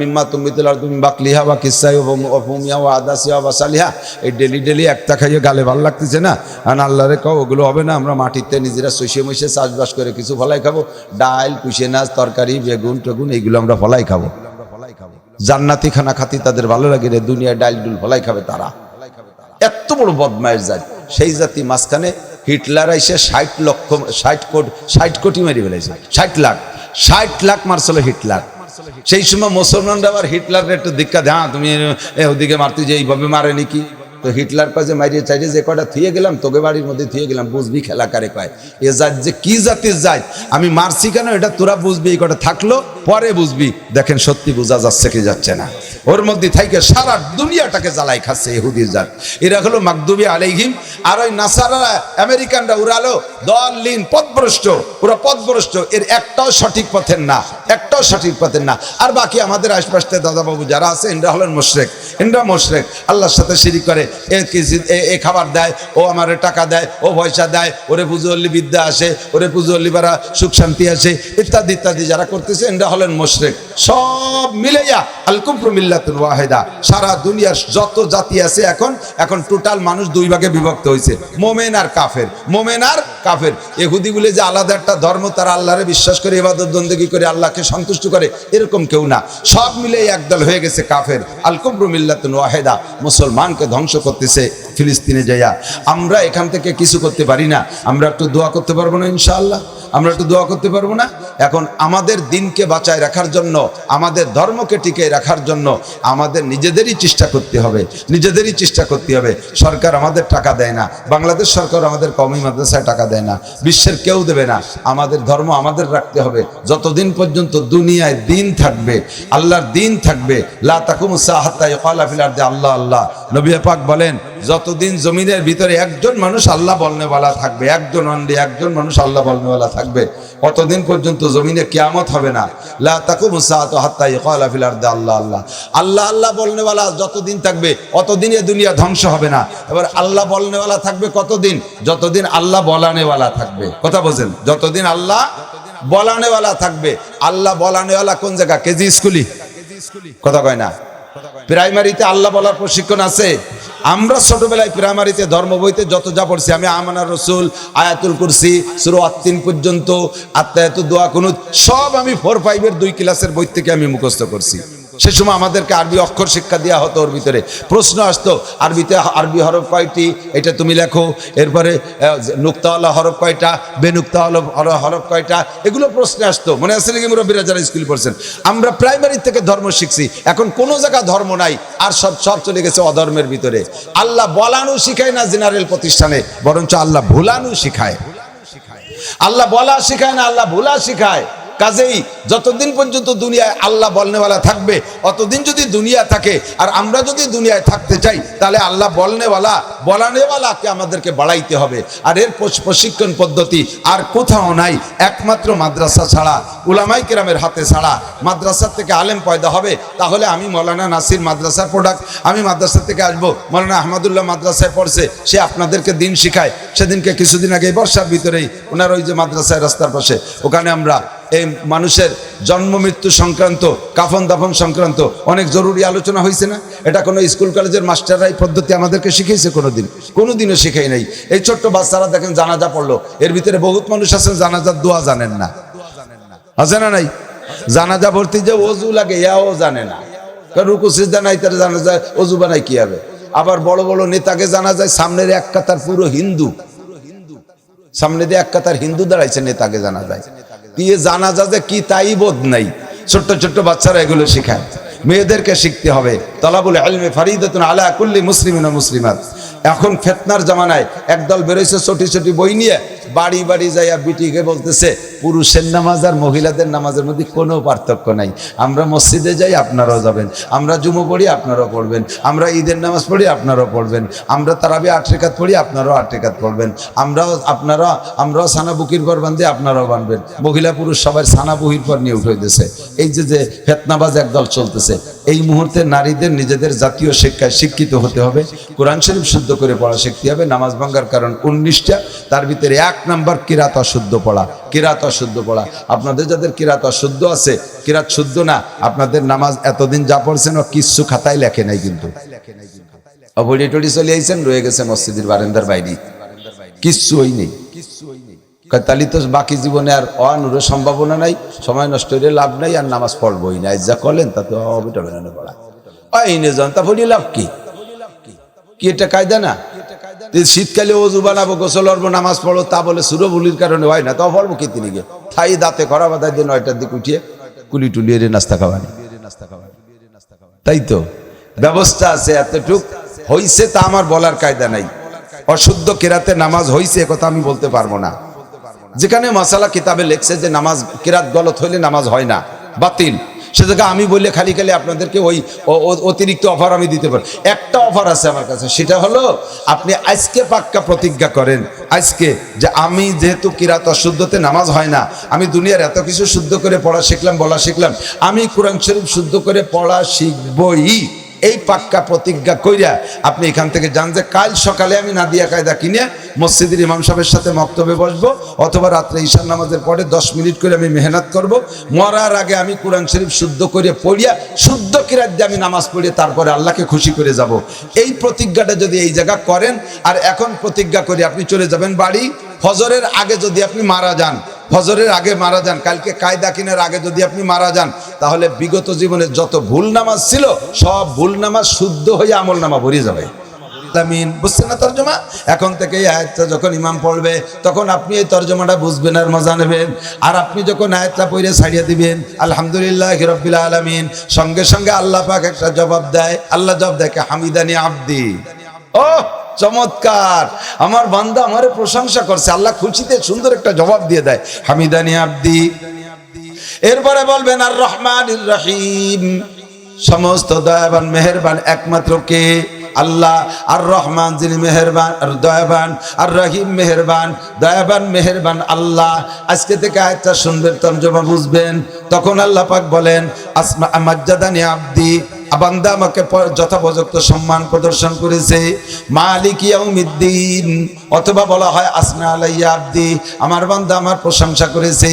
মিম্মা তুমিতুল আরদু মিন বাকলিহা ওয়া কিসাই ওয়া ফুমিয়া ওয়া আদাসিয়া ওয়া সালিহা। এই ডেলি একটা খাইয়ে গালে ভালো লাগতেছে না, আর আল্লাহরে কও ওগুলো হবে না, আমরা মাটিতে নিজেরা শস্যে মইসে চাষবাস করে কিছু ফলাই খাবো, ডাল, কুশে নাচ, তরকারি, বেগুন টেগুন, এইগুলো আমরা ফলাই খাবো। জান্নাতি খানা খাতি তাদের ভালো লাগে রে, দুনিয়ায় ডাল ডুল ফলাই খাবে তারা। এত বড় বদমায়ের জাত, সেই জাতি মাঝখানে হিটলার আইসে 60 কোটি মেরে ফেলেছে। 60 লাখ মারছিল হিটলার। সেই সময় মুসলমানরা আবার হিটলারের একটু ধিক্কা দেয়, হ্যাঁ তুমি ওদিকে মারতে যে এইভাবে মারে নাকি। তো হিটলার কাছে মারিয়ে চাইছে যে কয়টা থুয়ে গেলাম তোকে বাড়ির মধ্যে থুয়ে গেলাম, বুঝবি খেলা কারে কয়। এ জাত যে কি জাতির জাত, আমি মারছি কেন এটা তোরা বুঝবি, এই কটা থাকলো পরে বুঝবি। দেখেন সত্যি বোঝা যাচ্ছে কি যাচ্ছে না, ওর মধ্যে থাইকে সারা দুনিয়াটাকে জ্বালাই খাচ্ছে ইহুদির জাত। এরা হলো মাগদুবি আলাইহিম। আর ওই নাসারারা, আমেরিকানরা, ওরা হলো দাল্লিন, পথভ্রষ্ট। ওরা পথভ্রষ্ট, এর একটাও সঠিক পথের না, একটাও সঠিক পথের না। আর বাকি আমাদের আশপাশে দাদাবাবু যারা আছে, এরা হলেন মুশরিক। এরা মুশরিক, আল্লাহর সাথে শিরিক করে। এ খাবার দেয়, ও আমারে টাকা দেয়, ও পয়সা দেয়, ওরে পুজো হল্লি বিদ্যা আসে, ওরে পুজো হল্লি বারা সুখ শান্তি আসে, ইত্যাদি ইত্যাদি যারা করতেছে এরা হলেন মুশরিক। সব মিলাইয়া আল কুফরু মিল্লাতুন ওয়াহিদা। সারা দুনিয়ার যত জাতি আছে এখন টোটাল মানুষ 2 ভাগে বিভক্ত হয়েছে, মোমেন আর কাফের। মোমেন আর কাফের। ইহুদি বলে যে আলাদা একটা ধর্ম, তারা আল্লাহরে বিশ্বাস করে ইবাদত বন্দেগী করে আল্লাহকে সন্তুষ্ট করে, এরকম কেউ না। সব মিলে একদল হয়ে গেছে কাফের। আল কুফরু মিল্লাতুন ওয়াহিদা। মুসলমানকে ধ্বংস করতেছে ফিলিস্তিনে যাইয়া। আমরা এখান থেকে কিছু করতে পারি না, আমরা একটু দোয়া করতে পারবো না? ইনশাআল্লাহ আমরা একটু দোয়া করতে পারবো না? এখন আমাদের দিনকে বাঁচায় রাখার জন্য, আমাদের ধর্মকে টিকে রাখার জন্য আমাদের নিজেদেরই চেষ্টা করতে হবে, নিজেদেরই চেষ্টা করতে হবে। সরকার আমাদের টাকা দেয় না, বাংলাদেশ সরকার আমাদের কওমি মাদ্রাসায় টাকা দেয় না, বিশ্বের কেউ দেবে না। আমাদের ধর্ম আমাদের রাখতে হবে। যতদিন পর্যন্ত দুনিয়ায় দিন থাকবে, আল্লাহর দিন থাকবে, লা তাকুমুস সাআ হাত্তা ইয়াকালা ফিল আরদি আল্লাহ আল্লাহ। নবী পাক বলেন, যতদিন জমিনের ভিতরে একজন মানুষ আল্লাহ বলনেওয়ালা থাকবে, একজন মানুষ আল্লাহ বলনেওয়ালা থাকবে, অতদিন পর্যন্ত জমিনে কিয়ামত হবে না। লা তাকুমুস সাআতু হাত্তা ইয়াকালা ফিল আরদি আল্লাহ আল্লাহ। আল্লাহ আল্লাহ বলনেওয়ালা যতদিন থাকবে অতদিন এ দুনিয়া ধ্বংস হবে না। এবার আল্লাহ বলনেওয়ালা থাকবে কতদিন? যতদিন আল্লাহ বলানেওয়ালা থাকবে। কথা বোঝেন? যতদিন আল্লাহ বলানেওয়ালা থাকবে। আল্লাহ বলানেওয়ালা কোন জায়গা? কেজি স্কুলি? কথা কয় না? প্রাইমারিতে আল্লাহ বলার প্রশিক্ষণ আছে? আমরা ছোটবেলায় প্রাইমারিতে ধর্ম বইতে যত যা পড়ছি, আমি আমানার রসুল, আয়াতুল কুরসি, সূরা আত-তিন পর্যন্ত, আত্মায়াতুদ দোয়া কুনুত সব আমি 4-5 2 ক্লাসের বই থেকে আমি মুখস্থ করছি। সে সময় আমাদেরকে আরবি অক্ষর শিক্ষা দেওয়া হতো, ওর ভিতরে প্রশ্ন আসতো আরবিতে আরবি হরফ কয়টি এটা তুমি লেখো, এরপরে নুক্তাওয়ালা হরফ কয়টা, বেনুক্তাওয়ালা হরফ কয়টা, এগুলো প্রশ্ন আসতো। মনে আছে নাকি মুরব্বীরা যারা স্কুল পড়ছেন? আমরা প্রাইমারি থেকে ধর্ম শিখছি, এখন কোনো জায়গা ধর্ম নাই, আর সব চলে গেছে অধর্মের ভিতরে। আল্লাহ বলানো শিখায় না জেনারেল প্রতিষ্ঠানে, বরঞ্চ আল্লাহ ভুলানো শিখায়। আল্লাহ বলা শিখায় না, আল্লাহ ভুলা শিখায়। কাজেই যতদিন পর্যন্ত দুনিয়ায় আল্লাহ বলনেওয়ালা থাকবে, অতদিন যদি দুনিয়া থাকে, আর আমরা যদি দুনিয়ায় থাকতে চাই, তাহলে আল্লাহ বলনেওয়ালা বলানেওয়ালাকে আমাদেরকে বাড়াইতে হবে। আর এর প্রশিক্ষণ পদ্ধতি আর কোথাও নাই, একমাত্র মাদ্রাসা ছাড়া, উলামায়ে কেরামের হাতে ছাড়া। মাদ্রাসা থেকে আলেম পয়দা হবে, তাহলে আমি মৌলানা নাসির মাদ্রাসার প্রোডাক্ট, আমি মাদ্রাসা থেকে আসবো, মৌলানা আহমদুল্লাহ মাদ্রাসায় পড়ছে, সে আপনাদেরকে দিন শিখায়। সেদিনকে কিছুদিন আগে বর্ষার ভিতরেই ওনার ওই যে মাদ্রাসায় রাস্তার পাশে, ওখানে আমরা এই মানুষের জন্ম মৃত্যু সংক্রান্ত, কাফন দাফন সংক্রান্ত অনেক জরুরি আলোচনা হয়েছে না? এটা কোনো স্কুল কলেজের মাস্টাররা এই পদ্ধতি আমাদেরকে শিখিয়েছে? কোনোদিনও শিখাই নাই। এই ছোট্ট বাচ্চারা দেখেন জানাজা পড়লো, এর ভিতরে বহুত মানুষ আছেন জানাজার দোয়া জানেন না, আছে না নাই? জানাজা ভর্তি যে অজু লাগে এও জানে না, কারণ রুকু সিজদা নাই, তার জানাজা অজু বানায় কি হবে? আবার বড় বড় নেতাকে জানা যায়, সামনের এক কাতার পুরো হিন্দু, সামনে দিয়ে এক কাতার হিন্দু দাঁড়াইছে, নেতাকে জানা যায় দিয়ে জানাজা যে কি তাই বোধ নাই। ছোট্ট ছোট্ট বাচ্চারা এগুলো শিখায়, মেয়েদেরকে শিখতে হবে। তালাবুল ইলমি ফারিদাতুন আলা কুল্লি মুসলিমিন ওয়া মুসলিমাত। এখন ফিতনার জামানায় একদল বেরোইছে ছোটি ছোটি বই নিয়ে, বাড়ি বাড়ি যাইয়া বিটিকে বলতেছে পুরুষের নামাজ আর মহিলাদের নামাজের মধ্যে কোনো পার্থক্য নাই। আমরা মসজিদে যাই, আপনারাও যাবেন, আমরা জুমা পড়ি, আপনারাও পড়বেন, আমরা ঈদের নামাজ পড়ি, আপনারাও পড়বেন, আমরা তারাবি 8 রাকাত পড়ি, আপনারাও 8 রাকাত পড়বেন, আমরাও সানা বুকির পর বান্ধি, আপনারাও বানবেন। মহিলা পুরুষ সবাই সানা বুহির পর নিয়ে উঠে দিয়েছে। এই যে ফিতনাবাজ একদল চলতেছে, এই মুহূর্তে নারীদের নিজেদের জাতীয় শিক্ষায় শিক্ষিত হতে হবে, কোরআন শরীফ শুদ্ধ করে পড়া শিখতে হবে। নামাজ ভাঙ্গার কারণ 19টা, তার ভিতরে 1 নাম্বার কিরাত অশুদ্ধ পড়া। কিরাত অশুদ্ধ পড়া, আপনাদের যাদের কিরাত অশুদ্ধ আছে, কিরাত শুদ্ধ না, আপনাদের নামাজ এতদিন যা পড়ছেন ও কিচ্ছু খাতায় লেখে নাই, কিন্তু অপড়ি টড়ি চলে আইছেন, রয়ে গেছে মসজিদের বারান্দার বাইরে, কিচ্ছু হই নেই। তাহলে তো বাকি জীবনে আর অনুরোধ সম্ভাবনা নাই, সময় নষ্ট হলে লাভ নাই, আর নামাজ পড়বই না। যা করলেন তা তো অবিটা বেরোনো পড়া আইনে যান, তা পড়ি লাভ কি? এটা কায়দা না? শীতকালে অজু বানাবো, গোসল করবো, নামাজ পড়ো, তা বলে সুরবুলির কারণে হয় না, তাও পড়বো কি তিনি গিয়ে থাই দাঁতে খরা বাঁধাই দিয়ে 9টার দিকে উঠিয়ে কুলি টুলিয়ে নাস্তা খাওয়ানি। তাই তো ব্যবস্থা আছে, এতটুক হইছে, তা আমার বলার কায়দা নাই। অশুদ্ধ কিরাতে নামাজ হইছে কথা আমি বলতে পারবো না। যেখানে মাসালা কিতাবে লেখছে যে নামাজ কিরাত গলত হইলে নামাজ হয় না, বাতিল, সে জায়গায় আমি বললে খালি খালি আপনাদেরকে ওই অতিরিক্ত অফার আমি দিতে পারি। একটা অফার আছে আমার কাছে, সেটা হলো আপনি আজকে পাক্কা প্রতিজ্ঞা করেন, আজকে যে আমি যেহেতু কিরাত অশুদ্ধতে নামাজ হয় না, আমি দুনিয়ার এত কিছু শুদ্ধ করে পড়া শিখলাম, বলা শিখলাম, আমি কোরআন শরীফ শুদ্ধ করে পড়া শিখবই। এই পাক্কা প্রতিজ্ঞা কইরা আপনি এখান থেকে যান যে কাল সকালে আমি নাদিয়া কায়দা কিনে মসজিদের ইমাম সাহেবের সাথে মক্তবে বসবো, অথবা রাত্রে ঈশার নামাজের পরে 10 মিনিট করে আমি মেহনত করব, মরার আগে আমি কোরআন শরীফ শুদ্ধ করে পড়িয়া শুদ্ধ কিরাত দিয়ে আমি নামাজ পড়িয়ে তারপরে আল্লাহকে খুশি করে যাব। এই প্রতিজ্ঞাটা যদি এই জায়গা করেন, আর এখন প্রতিজ্ঞা করে আপনি চলে যাবেন বাড়ি, ফজরের আগে যদি আপনি মারা যান, ফজরের আগে মারা যান, কালকে কায়দা কিনার আগে যদি আপনি মারা যান, তাহলে বিগত জীবনে যত ভুল নামাজ ছিল সব ভুল নামাজ শুদ্ধ হয়ে আমল নামা ভরে যাবে। আমিন, বুঝছেন না তর্জমা? এখন থেকে এই আয়াতটা যখন ইমাম পড়বে, তখন আপনি এই তর্জমাটা বুঝবেন আর মজা নেবেন। আর আপনি যখন আয়াতটা পড়ে ছাড়িয়ে দিবেন আলহামদুলিল্লাহি রাব্বিল আলামিন, সঙ্গে সঙ্গে আল্লাহ পাক একটা জবাব দেয়। আল্লাহ জবাব দেয় হামিদানি আব্দি। ও চমৎকার, আমার বান্দা আমারে প্রশংসা করছে। আল্লাহ খুশিতে সুন্দর একটা জবাব দিয়ে দেয়, হামিদানি আব্দি। এরপরে বলবেন আর রহমানির রহিম, সমস্ত দয়াবান মেহেরবান একমাত্র কে? আল্লাহ। আর রহমান যিনি মেহেরবান আর দয়াবান, আর রহিম মেহেরবান, দয়াবান মেহেরবান আল্লাহ। আজকে থেকে আয়াতটা শুনবেন, তর্জমা বুঝবেন। তখন আল্লাহ পাক বলেন আসমা মাজ্জাদানি আব্দি, বান্দা আমাকে যথাপযুক্ত সম্মান প্রদর্শন করেছে। মালিক ইয়াউমিদ্দিন, অথবা বলা হয় আসনা আলাইয়া আব্দি, আমার বান্দা আমার প্রশংসা করেছে।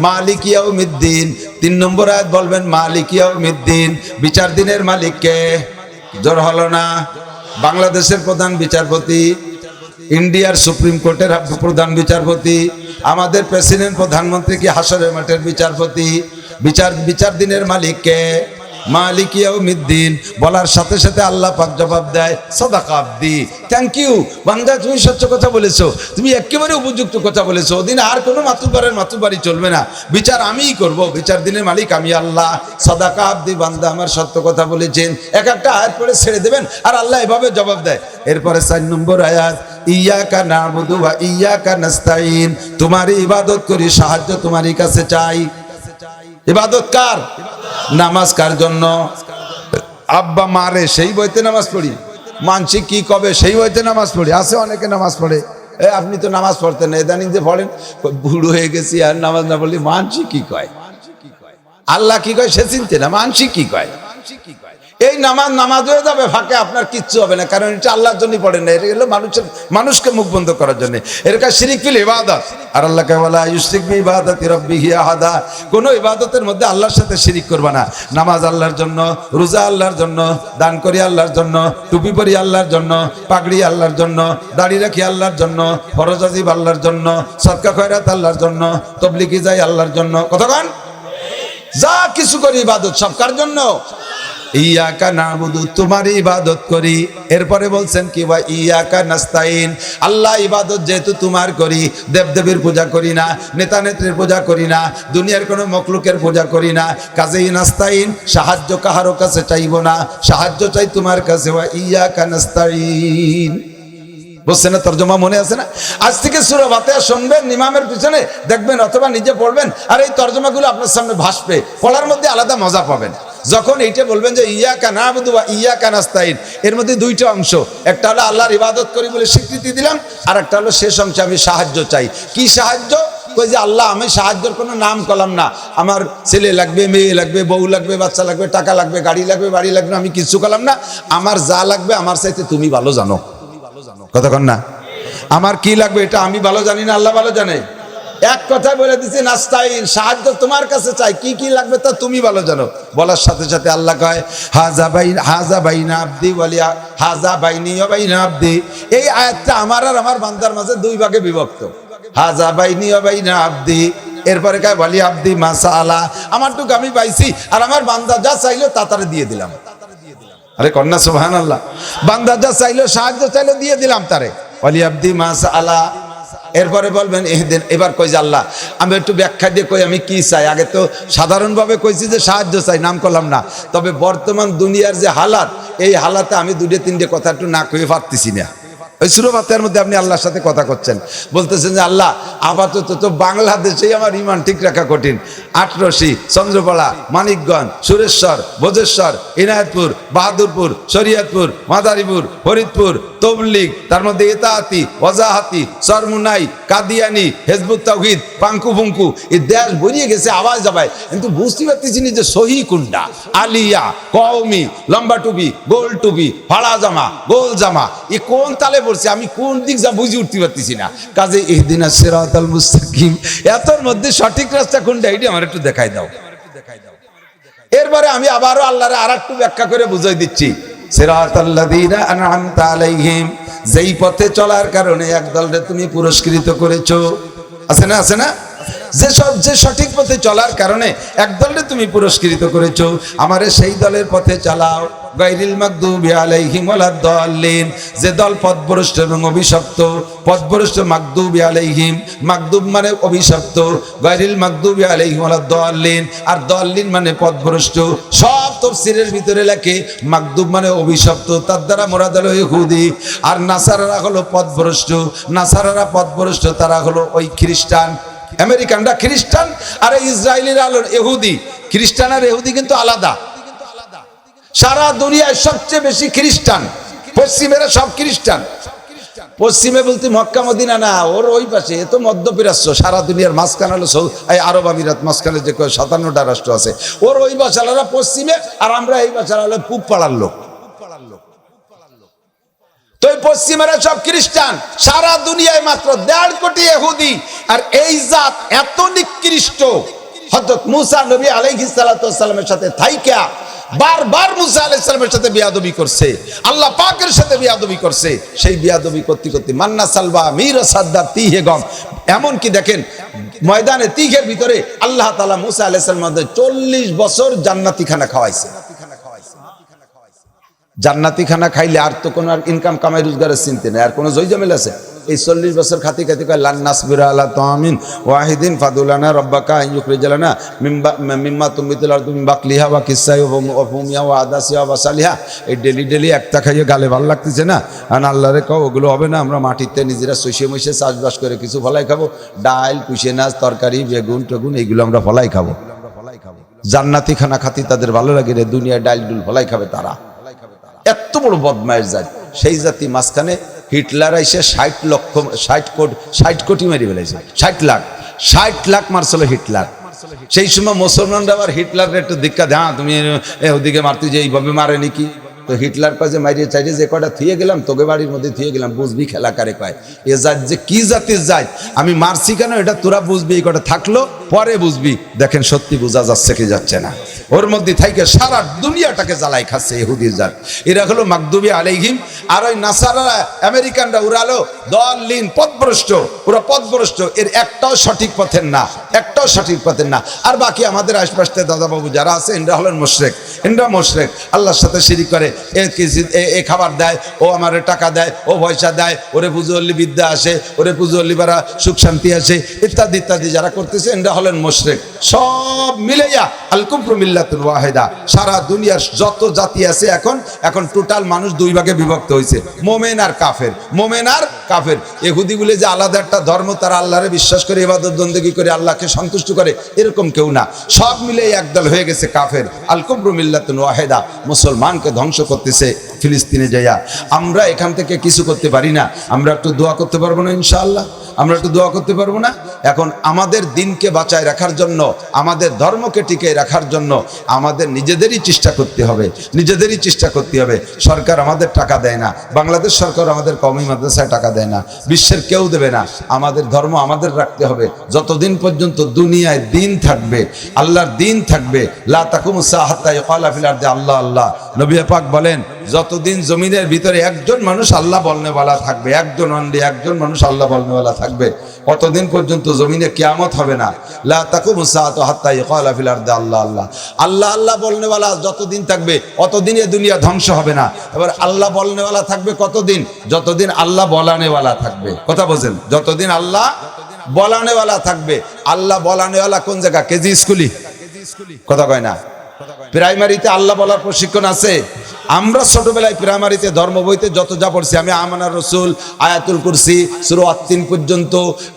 মালিক ইয়াউমিদ্দিন, 3 নম্বর আয়াত বলবেন মালিক ইয়াউমিদ্দিন, বিচার দিনের মালিক কে? জোর হলো না? বাংলাদেশের প্রধান বিচারপতি, ইন্ডিয়ার সুপ্রিম কোর্টের প্রধান বিচারপতি, আমাদের প্রেসিডেন্ট প্রধানমন্ত্রী কি হাসরের মাঠের বিচারপতি, বিচার দিনের মালিক কে? মালিক ইয়াউমিদ্দিন। বলার সাথে সাথে আল্লাহ পাক জবাব দেয় সাদাকা আব্দি, থ্যাংক ইউ বান্দা, তুমি সত্য কথা বলেছো, তুমি একেবারে উপযুক্ত কথা বলেছো। ওদিন আর কোনো মাতুবারি চলবে না, বিচার আমিই করব, বিচার দিনের মালিক আমি আল্লাহ। সাদাকা আব্দি, বান্দা আমার সত্য কথা বলেছেন। এক একটা আয়াত পড়ে ছেড়ে দেবেন আর আল্লাহ এভাবে জবাব দেয়। এরপরে 4 নম্বর আয়াত, ইয়াকা নাবুদু ওয়া ইয়াকা নাস্তাইন, তোমারই ইবাদত করি, সাহায্য তোমারই কাছে চাই। ইবাদত কার? নামাজ কার জন্য? আব্বা মারে সেই বইতে নামাজ পড়ি, মানসি কি কবে সেই বইতে নামাজ পড়ি। আছে অনেকে নামাজ পড়ে, আপনি তো নামাজ পড়তেন না, ইদানিং যে পড়েন, বুড়ো হয়ে গেছি আর নামাজ না পড়লি মানসি কি কয়, আল্লাহ কি কয় সে চিনতে না, মানসি কি কয়। এই নামাজ হয়ে যাবে ফাঁকে, আপনার কিচ্ছু হবে না, কারণ এটা আল্লাহর জন্যই পড়েন না, এটা হলো মানুষকে মুখ বন্ধ করার জন্য। এর কাছে শিরিক ফিল ইবাদত। আর আল্লাহকে বলা ইউশরিক বি ইবাদাতি রাব্বিহি আহাদা, কোনো ইবাদতের মধ্যে আল্লাহর সাথে শিরিক করবা না। নামাজ আল্লাহর জন্য, রোজা আল্লাহর জন্য, দান করি আল্লাহর জন্য, টুপি পরি আল্লাহর জন্য, পাগড়ি আল্লাহর জন্য, দাড়ি রাখি আল্লাহর জন্য, ফরজ ওয়াজিব আল্লাহর জন্য, সদকা খয়রাত আল্লাহর জন্য, তাবলীগি যাই আল্লাহর জন্য। কতক্ষণ যা কিছু করি ইবাদত সব কার জন্য? ইয়াকা নাবুদু, তোমার ইবাদত করি। এরপরে বলছেন কি, ওয়া ইয়াকা নাস্তাইন, আল্লাহ ইবাদত যেহেতু তোমার করি, দেবদেবীর পূজা করি না, নেতা নেত্রীর পূজা করি না, দুনিয়ার কোনো মখলুকের পূজা করি না, কাজেই নাস্তাইন, সাহায্য কাহারো কাছে চাইব না, সাহায্য চাই তোমার কাছে। ওয়া ইয়াকা নাস্তাইন, বুঝছেন না? তর্জমা মনে আছে না? আজ থেকে সূরা ফাতিহা শুনবেন ইমামের পিছনে, দেখবেন অথবা নিজে পড়বেন, আর এই তর্জমাগুলো আপনার সামনে ভাসবে, পড়ার মধ্যে আলাদা মজা পাবেন। যখন এইটা বলবেন যে ইয়াকা নাবুদু ওয়া ইয়াকা নাস্তাইন, এর মধ্যে দুইটা অংশ, একটা হলো আল্লাহর ইবাদত করি বলে স্বীকৃতি দিলাম, আর একটা হলো শেষ অংশে আমি সাহায্য চাই। কি সাহায্য? কই যে আল্লাহ আমি সাহায্যের কোনো নাম করলাম না, আমার ছেলে লাগবে, মেয়ে লাগবে, বউ লাগবে, বাচ্চা লাগবে, টাকা লাগবে, গাড়ি লাগবে, বাড়ি লাগবে, আমি কিছু করলাম না, আমার যা লাগবে আমার চাইতে তুমি ভালো জানো। কতক্ষণ না? আমার কি লাগবে এটা আমি ভালো জানি না, আল্লাহ ভালো জানে। এক কথায় বলে দিচ্ছি নাস্তাইন, সাহায্য তোমার কাছে চাই, কি কি লাগবে তা তুমি ভালো জানো। বলার সাথে সাথে আল্লাহ কয় হাজা বাইনা আব্দি ওয়ালিয়া হাজা বাইনি ওয়া বাইনা আব্দি। এই আয়াতটা আমার আর আমার বান্দার মাঝে দুই ভাগে বিভক্ত, হাজা বাইনি ওয়া বাইনা আব্দি। এরপরে কয় ওয়ালি আব্দি মাসাআলা, আমারটুকু আমি পাইছি আর আমার বান্দা যা চাইলো তা তারে দিয়ে দিলাম। আরে কন্যা সুবহানাল্লাহ, বান্দা যা চাইলো, সাহায্য চাইলো, দিয়ে দিলাম তারে। ওয়ালি আব্দি মাসাআলা। এরপরে বলবেন এহদিন, এবার কই যে আল্লাহ আমি একটু ব্যাখ্যা দিয়ে কই আমি কি চাই। আগে তো সাধারণভাবে কইছি যে সাহায্য চাই, নাম করলাম না। তবে বর্তমান দুনিয়ার যে হালাত, এই হালাতে আমি 2-3টে কথা একটু না কয়ে পারতেছি না। ওই সূরা ফাতিহার মধ্যে আপনি আল্লাহর সাথে কথা করছেন, বলতেছেন যে আল্লাহ আপাতত তো বাংলাদেশেই আমার ইমান ঠিক রাখা কঠিন। আটরশি, চন্দ্রপাড়া, মানিকগঞ্জ, সুরেশ্বর, ভোজেশ্বর, ইনায়েতপুর, বাহাদুরপুর, শরীয়তপুর, মাদারীপুর, ফরিদপুর, তবলিগ, তার মধ্যে ইতাআতি, ওয়াজাহাতি, সরমুনাই, কাদিয়ানি, হিজবুত তাওহীদ, পাঙ্কু ফুঙ্কু, এই দেশ ভরিয়ে গেছে আওয়াজ যাবায়, কিন্তু বুঝতে পারতেছি না যে সহি কোনটা। আলিয়া, কওমি, লম্বা টুপি, গোল টুপি, ফাড়া জামা, গোল জামা, এ কোন তালে পড়ছে, আমি কোন দিক যা বুঝে উঠতে পারতেছি না। কাজে ইহদিনাস সিরাতাল মুস্তাকিম, এতর মধ্যে সঠিক রাস্তা কোনটা এটা আমার একটু দেখাই দাও। এরপরে আমি আবারও আল্লাহরে আরেকটু ব্যাখ্যা করে বুঝাই দিচ্ছি। সিরাতাল্লাযীনা আন'আমতা আলাইহিম, যেই পথে চলার কারণে একদলকে তুমি পুরস্কৃত করেছো। আছে না? আছে না? যে সঠিক পথে চলার কারণে একদলকে তুমি পুরস্কৃত করেছো, আমারে সেই দলের পথে চালাও। গায়রিল মাগদুবি আলাইহিম ওয়ালাদ-দাল্লিন, যে দল পথভ্রষ্ট এবং অভিশপ্ত। পথভ্রষ্ট মাগদুবি আলাইহিম, মাগদুব মানে অভিশপ্ত, গায়রিল মাগদুবি আলাইহিম ওয়ালাদ-দাল্লিন, আর দাল্লিন মানে পথভ্রষ্ট। সব তাফসীরের ভিতরে লেখে মাগদুব মানে অভিশপ্ত, তার দ্বারা মুরাদ হলো ইহুদি, আর নাসারারা হলো পথভ্রষ্ট। নাসারারা পথভ্রষ্ট, তারা হলো ওই খ্রিস্টান। আমেরিকানরা খ্রিস্টান আর ইসরায়েলিরা হলো ইহুদি। খ্রিস্টান আর ইহুদি কিন্তু আলাদা। সারা দুনিয়ায় সবচেয়ে বেশি খ্রিস্টান, পশ্চিমেরা সব খ্রিস্টান। পশ্চিমে বলতে মক্কা মদিনা না, ওর ওই পাশে, এ তো মধ্যপ্রাচ্য। সারা দুনিয়ার মাঝখানে হলো আরব আমিরাত, মাঝখানে যে 57টা রাষ্ট্র আছে, ওর ওই বাসালারা পশ্চিমে, আর আমরা এই বাসারা হলো পূব পাড়ার লোক। তো এই পশ্চিমেরা সব খ্রিস্টান, সারা দুনিয়ায় মাত্র 1.5 কোটি ইহুদি। আর এই জাত এত নিকৃষ্ট, হযরত মুসা নবী আলাইহিস সালাতু ওয়াস সালামের সাথে থাইকা বারবার মুসা আলাইহিস সালামের সাথে বিয়াদবি করছে, আল্লাহ পাকের সাথে বিয়াদবি করছে। সেই বিয়াদবি করতে করতে মান্না সালবা মীর সাদ্দার তিহে গম, এমনকি দেখেন ময়দানে তিঘের ভিতরে আল্লাহ তাআলা মুসা আলাইহিস সালামের 40 বছর জান্নাতি খানা খাওয়াইছে। জান্নাতি খানা খাইলে আর তো কোনো ইনকাম কামাই রোজগারের চিন্তা নেই, আর কোনো জয়জামেল আছে? এই 40 বছর খাতি খাতি কয় লান নাসবিরা আলা তামিন ওয়াহিদিন ফাদুলানা রব্বাকা ইউখরিজালানা মিম্মা তুমিতুল আরদু মিন বাকলিহা ওয়া কিসাই ওয়া ফুমিয়া ওয়া আদাসিয়া ওয়া সালিহা। এই ডেলি একটা খাইয়ে গালে ভালো লাগতেছে না, আর আল্লাহরে কও ওগুলো হবে না, আমরা মাটিতে নিজেরা শুষে মুষে চাষবাস করে কিছু ফলাই খাবো, ডাল কুশে নাচ তরকারি বেগুন টেগুন এইগুলো আমরা ফলাই খাবো। জান্নাতি খানা খাতি তাদের ভালো লাগে রে, দুনিয়ায় ডাল ডুল ফলাই খাবে তারা। এত বড় বদমাইশ জাত, সেই জাতি মাঝখানে হিটলার আইসে 60 কোটি মেরে ফেলেছে। 60 লাখ মারছিল হিটলার। সেই সময় মুসলমানরা আবার হিটলারের একটু ধিক্কা দেয়, তুমি ওদিকে মারতে যে এইভাবে মারে নাকি? তো হিটলার কাছে মারিয়ে চাইছে যে কটা থুয়ে গেলাম তোকে বাড়ির মধ্যে থুয়ে গেলাম, বুঝবি খেলা কারে কয়। এ জাত যে কি জাতির যায় আমি মারছি কেন এটা তোরা বুঝবি, এই কটা থাকলো পরে বুঝবি। দেখেন সত্যি বোঝা যাচ্ছে কি যাচ্ছে না? ওর মধ্যে থাইকে সারা দুনিয়াটাকে জ্বালাই খাচ্ছে ইহুদির জাত। এরা হলো মাগদুবি আলাইহিম। আর ওই নাসারারা আমেরিকানরা উড়ালো দলিন পথভ্রষ্ট, ওরা পথভ্রষ্ট, এর একটাও সঠিক পথের না, একটাও সঠিক পথের না। আর বাকি আমাদের আশপাশে দাদাবাবু যারা আছে এনরা হলেন মুশরিক, এনরা মুশরিক, আল্লাহর সাথে শিরিক করে। এ খাবার দেয়, ও আমার টাকা দেয়, ও পয়সা দেয়, ওরে পুজোল্লি বিদ্যা আসে, ওরে পুজোল্লি বারা সুখ শান্তি আসে, ইত্যাদি ইত্যাদি যারা করতেছে এনরা হলেন মুশরিক। সব মিলাইয়া আল কুফরু মিল্লাতুন ওয়াহিদা। সারা দুনিয়ার যত জাতি আছে এখন টোটাল মানুষ দুই ভাগে বিভক্ত হয়েছে, মোমেন আর কাফের। মোমেন আর কাফের। ইহুদি বলে যে আলাদা একটা ধর্ম, তারা আল্লাহরে বিশ্বাস করে ইবাদত বন্দেগী করে আল্লাহকে সন্তুষ্ট করে, এরকম কেউ না। সব মিলে একদল হয়ে গেছে কাফের। আল কুফরু মিল্লাতুন ওয়াহিদা। মুসলমানকে ধ্বংস করতেছে ফিলিস্তিনে যাইয়া। আমরা এখান থেকে কিছু করতে পারি না, আমরা একটু দোয়া করতে পারবো না? ইনশাআল্লাহ আমরা একটু দোয়া করতে পারবো না? এখন আমাদের দিনকে বাঁচায় রাখার জন্য, আমাদের ধর্মকে টিকে রাখার জন্য আমাদের নিজেদেরই চেষ্টা করতে হবে, নিজেদেরই চেষ্টা করতে হবে। সরকার আমাদের টাকা দেয় না, বাংলাদেশ সরকার আমাদের কওমি মাদ্রাসায় টাকা দেয় না, বিশ্বের কেউ দেবে না। আমাদের ধর্ম আমাদের রাখতে হবে। যতদিন পর্যন্ত দুনিয়ায় দিন থাকবে, আল্লাহর দিন থাকবে, লা তাকুমুস সাআ হাত্তা ইউকালা ফিল আরদি আল্লাহ আল্লাহ। নবী পাক বলেন যতদিন জমিনের ভিতরে একজন মানুষ আল্লাহ বলনেওয়ালা থাকবে, একজন মানুষ আল্লাহ বলনেওয়ালা থাকবে, অতদিন পর্যন্ত জমিনে কিয়ামত হবে না। লা তাকুমুস সাআতু হাত্তা ইউকালা ফিল আরদি আল্লাহ আল্লাহ। আল্লাহ আল্লাহ বলনেওয়ালা যতদিন থাকবে অতদিন এ দুনিয়া ধ্বংস হবে না। এবার আল্লাহ বলনেওয়ালা থাকবে কতদিন? যতদিন আল্লাহ বলানেওয়ালা থাকবে। কথা বলেন, যতদিন আল্লাহ বলানেওয়ালা থাকবে। আল্লাহ বলানেওয়ালা কোন জায়গা? কেজি স্কুলি? কথা কয় না? প্রাইমারিতে আল্লাহ বলার প্রশিক্ষণ আছে। আমরা ছোটবেলায় প্রাইমারিতে ধর্ম বইতে যত যা পড়ছি, আমি আমানার রসুল, আয়াতুল কুরসি, সূরা আত-তিন পর্যন্ত,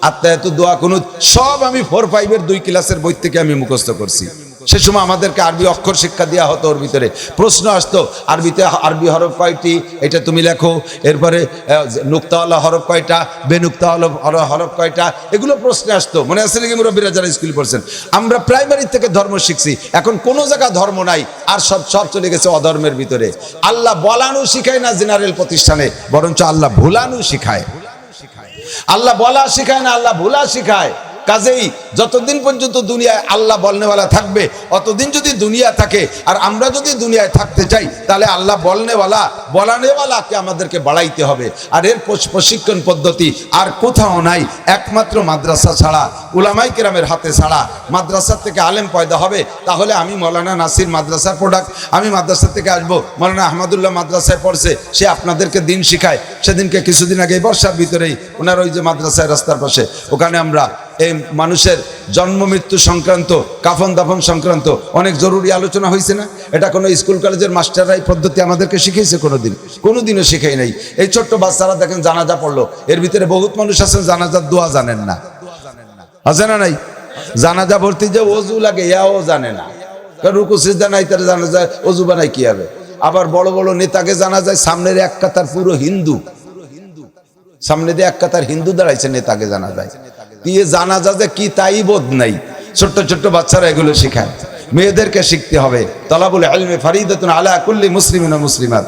আত্তায়াতুদ দোয়া কুনুত সব আমি 4-5 2 ক্লাসের বই থেকে আমি মুখস্থ করছি। সে সময় আমাদেরকে আরবি অক্ষর শিক্ষা দেওয়া হতো। ওর ভিতরে প্রশ্ন আসতো, আরবিতে আরবি হরফ কয়টি, এটা তুমি লেখো। এরপরে নুক্তাওয়ালা হরফ কয়টা, বেনুক্তাওয়ালা হরফ কয়টা, এগুলো প্রশ্ন আসতো। মনে আছে নাকি মুরব্বীরা যারা স্কুল পড়ছেন? আমরা প্রাইমারি থেকে ধর্ম শিখছি। এখন কোনো জায়গা ধর্ম নাই, আর সব চলে গেছে অধর্মের ভিতরে। আল্লাহ বলানো শিখায় না জেনারেল প্রতিষ্ঠানে, বরঞ্চ আল্লাহ ভুলানো শিখায়। আল্লাহ বলা শিখায় না, আল্লাহ ভুলা শিখায়। কাজেই যতদিন পর্যন্ত দুনিয়ায় আল্লাহ বলনেওয়ালা থাকবে, অতদিন যদি দুনিয়া থাকে, আর আমরা যদি দুনিয়ায় থাকতে চাই, তাহলে আল্লাহ বলানেওয়ালাকে আমাদেরকে বাড়াইতে হবে। আর এর প্রশিক্ষণ পদ্ধতি আর কোথাও নাই, একমাত্র মাদ্রাসা ছাড়া, উলামায়ে কেরামের হাতে ছাড়া। মাদ্রাসা থেকে আলেম পয়দা হবে, তাহলে আমি মৌলানা নাসির মাদ্রাসার প্রোডাক্ট, আমি মাদ্রাসা থেকে আসবো, মৌলানা আহমদুল্লাহ মাদ্রাসায় পড়ছে, সে আপনাদেরকে দিন শিখায়। সেদিনকে কিছুদিন আগে বর্ষার ভিতরেই ওনার ওই যে মাদ্রাসায় রাস্তার পাশে, ওখানে আমরা এই মানুষের জন্ম মৃত্যু সংক্রান্ত, কাফন দাফন সংক্রান্ত অনেক জরুরি আলোচনা হয়েছে না? এটা কোনো স্কুল কলেজের মাস্টাররা এই পদ্ধতি আমাদেরকে শিখিয়েছে? কোনোদিনও শিখাই নাই। এই ছোট্ট বাচ্চারা দেখেন জানাজা পড়লো, এর ভিতরে বহুত মানুষ আছেন জানাজার দোয়া জানেন না, আছে না নাই? জানাজা ভর্তি যে ওযু লাগে এও জানে না, কারণ রুকু সিজদা নাই, তার জানাজা ওযু বানাই কি হবে? আবার বড় বড় নেতাকে জানা যায়, সামনের এক কাতার পুরো হিন্দু, সামনে দিয়ে এক কাতার হিন্দু দাঁড়াইছে, নেতাকে জানা যায় কি জানাজা যে কি তাই বোধ নাই। ছোট্ট ছোট্ট বাচ্চারা এগুলো শেখায়, মেয়েদেরকে শিখতে হবে। তালাবুল ইলমি ফারিদাতুন আলা কুল্লি মুসলিমিন ওয়া মুসলিমাত।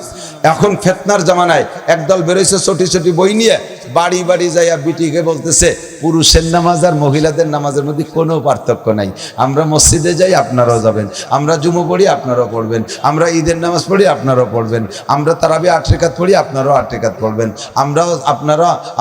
এখন ফিতনার জামানায় একদল বেরোইছে ছোটি ছোটি বই নিয়ে, বাড়ি বাড়ি যাইয়া বিটিকে বলতেছে পুরুষের নামাজ আর মহিলাদের নামাজের মধ্যে কোনো পার্থক্য নাই। আমরা মসজিদে যাই, আপনারাও যাবেন। আমরা জুমা পড়ি, আপনারাও পড়বেন। আমরা ঈদের নামাজ পড়ি, আপনারাও পড়বেন। আমরা তারাবি 8 রাকাত পড়ি, আপনারাও 8 রাকাত পড়বেন।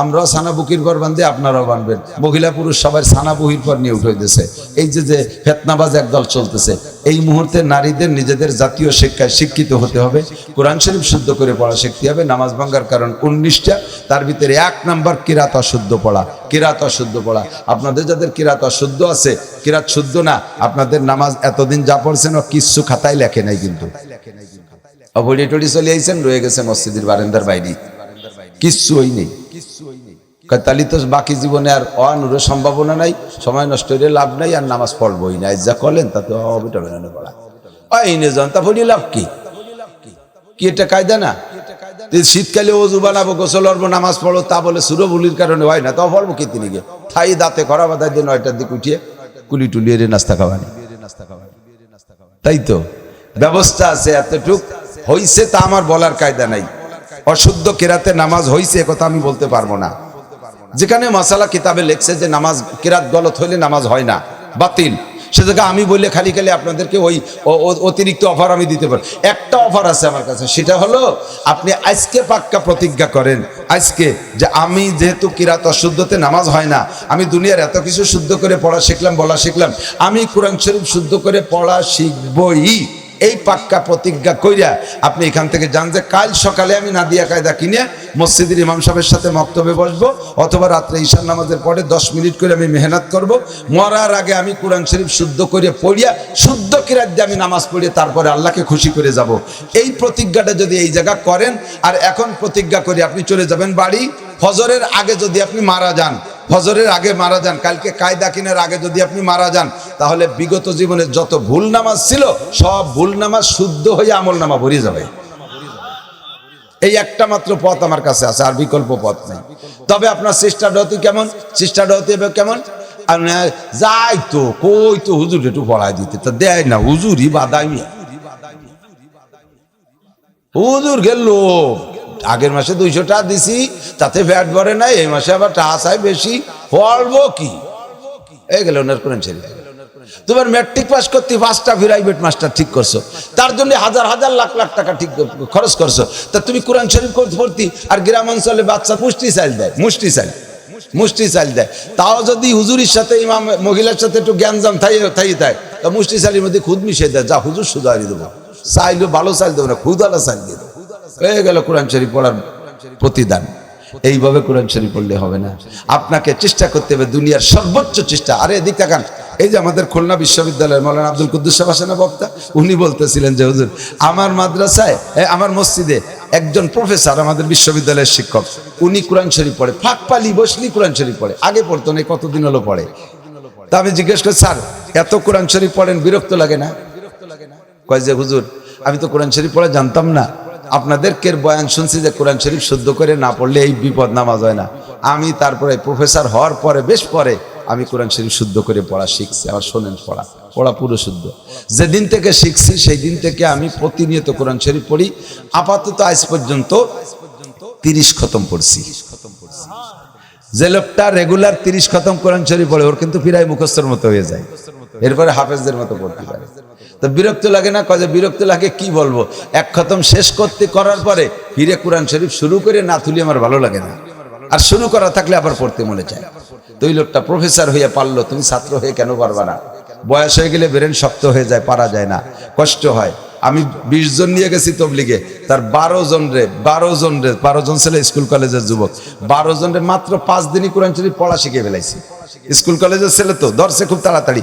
আমরাও সানা বুকির পর বান্ধে, আপনারাও বানবেন। মহিলা পুরুষ সবাই সানা বুহির পর নিয়ে উঠে দিতেছে। এই যে ফেতনাবাজ একদল চলতেছে, এই মুহূর্তে নারীদের নিজেদের জাতীয় শিক্ষায় শিক্ষিত হতে হবে। কোরআন শরীফ শুদ্ধ করে পড়া শিখতে হবে। নামাজ ভাঙ্গার কারণ 19টা, তার ভিতরে 1 নাম্বার কিরাত অশুদ্ধ পড়া। কিরাত অশুদ্ধ পড়া, আপনাদের যাদের কিরাত অশুদ্ধ আছে, কিরাত শুদ্ধ না, আপনাদের নামাজ এতদিন যা পড়ছেন ও কিচ্ছু খাতায় লেখে নাই, কিন্তু অবডি টডি চলে আইছেন, রয়ে গেছে মসজিদের বারান্দার বাইরে, কিচ্ছু হই নেই। তাহলে তো বাকি জীবনে আর অনুরোধ সম্ভাবনা নাই, সময় নষ্ট হইলে লাভ নাই, আর নামাজ পড়বই না। যা করলেন তাতে অবিটা বেরোনো পড়া আইনে যান, তা পড়ি লাভ কি? এটা কায়দা না? শীতকালে অজু বানাবো, গোসল করবো, নামাজ পড়ো, তা বলে সুরবুলির কারণে হয় না, তাও পড়বো কি তিনি গিয়ে থাই দাঁতে করা বাধায় দিয়ে 9টার দিকে উঠিয়ে কুলি টুলিয়ে নাস্তা খাওয়ানি। তাই তো ব্যবস্থা আছে, এতটুক হইছে, তা আমার বলার কায়দা নাই। অশুদ্ধ কিরাতে নামাজ হইছে কথা আমি বলতে পারবো না। যেখানে মাসালা কিতাবে লেখছে যে নামাজ কিরাত গলত হইলে নামাজ হয় না, বাতিল, সে জায়গায় আমি বললে খালি খালি আপনাদেরকে ওই অতিরিক্ত অফার আমি দিতে পারি। একটা অফার আছে আমার কাছে, সেটা হলো আপনি আজকে পাক্কা প্রতিজ্ঞা করেন, আজকে যে আমি যেহেতু কিরাত অশুদ্ধতে নামাজ হয় না, আমি দুনিয়ার এত কিছু শুদ্ধ করে পড়া শিখলাম, বলা শিখলাম, আমি কোরআন শরীফ শুদ্ধ করে পড়া শিখবই। এই পাক্কা প্রতিজ্ঞা কইরা আপনি এখান থেকে যান যে কাল সকালে আমি নাদিয়া কায়দা কিনে মসজিদের ইমাম সাহেবের সাথে মক্তবে বসবো, অথবা রাত্রে ঈশার নামাজের পরে 10 মিনিট করে আমি মেহনত করব। মরার আগে আমি কোরআন শরীফ শুদ্ধ করে পড়িয়া শুদ্ধ কিরাত দিয়ে আমি নামাজ পড়িয়ে তারপরে আল্লাহকে খুশি করে যাব। এই প্রতিজ্ঞাটা যদি এই জায়গা করেন, আর এখন প্রতিজ্ঞা করে আপনি চলে যাবেন বাড়ি, ফজরের আগে যদি আপনি মারা যান, ফজরের আগে মারা যান, কালকে কায়দা কিনার আগে যদি আপনি মারা যান, তাহলে বিগত জীবনে যত ভুল নামাজ ছিল সব ভুল নামাজ শুদ্ধ হয়ে আমল নামা ভরে যাবে। এই একটা মাত্র পথ আমার কাছে আছে, আর বিকল্প পথ নেই। তবে আপনার চেষ্টাটা হতে কেমন, চেষ্টাটা হতে হবে কেমন, যাই তো কই তো হুজুর একটু পড়ায় দিতে, তা দেয় না, হুজুরই বাদামি, হুজুর গেল আগের মাসে 200 টাকা দিছি, তাতে ভ্যাট ভরে নাই, এই মাসে আবার টাকা চাই বেশি, পড়বো কি? এই গেল ওনার কোরআন শরীফ। তোমার ম্যাট্রিক পাস করতে 5টা প্রাইভেট মাস্টার ঠিক করছো, তার জন্য হাজার হাজার লাখ লাখ টাকা ঠিক খরচ করছো, তা তুমি কোরআন শরীফ পড়তি, আর গ্রাম অঞ্চলে বাচ্চা পুষ্টি চাল দেয়, মুষ্টি চাল দেয়, তাও যদি হুজুরির সাথে ইমাম মহিলার সাথে একটু জ্ঞানজাম থাই তা মুষ্টি চালের মধ্যে খুদ মিশিয়ে দেয়, যা হুজুর সুদারি দেবো, চাইলেও ভালো চাল দেবো না, খুদালা চাল দিয়ে দেবো। হয়ে গেল কোরআন শরীফ পড়ার প্রতিদান। এইভাবে কোরআন শরীফ পড়লে হবে না, আপনাকে চেষ্টা করতে হবে দুনিয়ার সর্বোচ্চ চেষ্টা। আরে এদিক তাকান, এই যে আমাদের খুলনা বিশ্ববিদ্যালয়ের মৌলানা আব্দুল কুদ্দুস সাহেব আসেন না বক্তা, উনি বলতেছিলেন যে হুজুর আমার মাদ্রাসায়, আমার মসজিদে একজন প্রফেসর, আমাদের বিশ্ববিদ্যালয়ের শিক্ষক, উনি কোরআন শরীফ পড়ে, ফাঁক পালি বসলি কোরআন শরীফ পড়ে, আগে পড়তো না, কতদিন হলো পড়ে। তা আমি জিজ্ঞেস করি, স্যার এত কোরআন শরীফ পড়েন, বিরক্ত লাগে না? কয় যে হুজুর আমি তো কোরআন শরীফ পড়া জানতাম না, আপনাদেরকে বয়ান শুনছি যে কোরআন শরীফ শুদ্ধ করে না পড়লে এই বিপদ, নামাজ হয় না। আমি তারপরে প্রফেসর হওয়ার পরে বেশ পরে আমি কোরআন শরীফ শুদ্ধ করে পড়া শিখছি। আবার শোনেন, পড়া পুরো শুদ্ধ। যেদিন থেকে শিখছি সেই দিন থেকে আমি প্রতিনিয়ত কোরআন শরীফ পড়ি। আপাতত আজ পর্যন্ত 30 খতম পড়ছি। যে লোকটা রেগুলার 30 খতম কোরআন শরীফ পড়ে, ওর কিন্তু প্রায় মুখস্থর মতো হয়ে যায়, এরপরে হাফেজদের মতো পড়তে পারে। তো বিরক্ত লাগে না? কয়ে বিরক্ত লাগে, কি বলবো, 1 খতম শেষ করার পরে ফিরে কোরআন শরীফ শুরু করে না তুলি আমার ভালো লাগে না, আর শুরু করা থাকলে আবার পড়তে মনে চায়। তো ওই লোকটা প্রফেসর হয়ে পারলো, তুমি ছাত্র হয়ে কেন পারবা না? বয়স হয়ে গেলে ব্রেন শক্ত হয়ে যায়, পারা যায় না, কষ্ট হয়। আমি 20 জন নিয়ে গেছি তবলিগে, তার 12 জন ছেলে স্কুল কলেজের যুবক, 12 জনের মাত্র 5 দিনই কোরআন শরীফ পড়া শিখে ফেলাইছি। স্কুল কলেজের ছেলে তো ধরছে খুব তাড়াতাড়ি,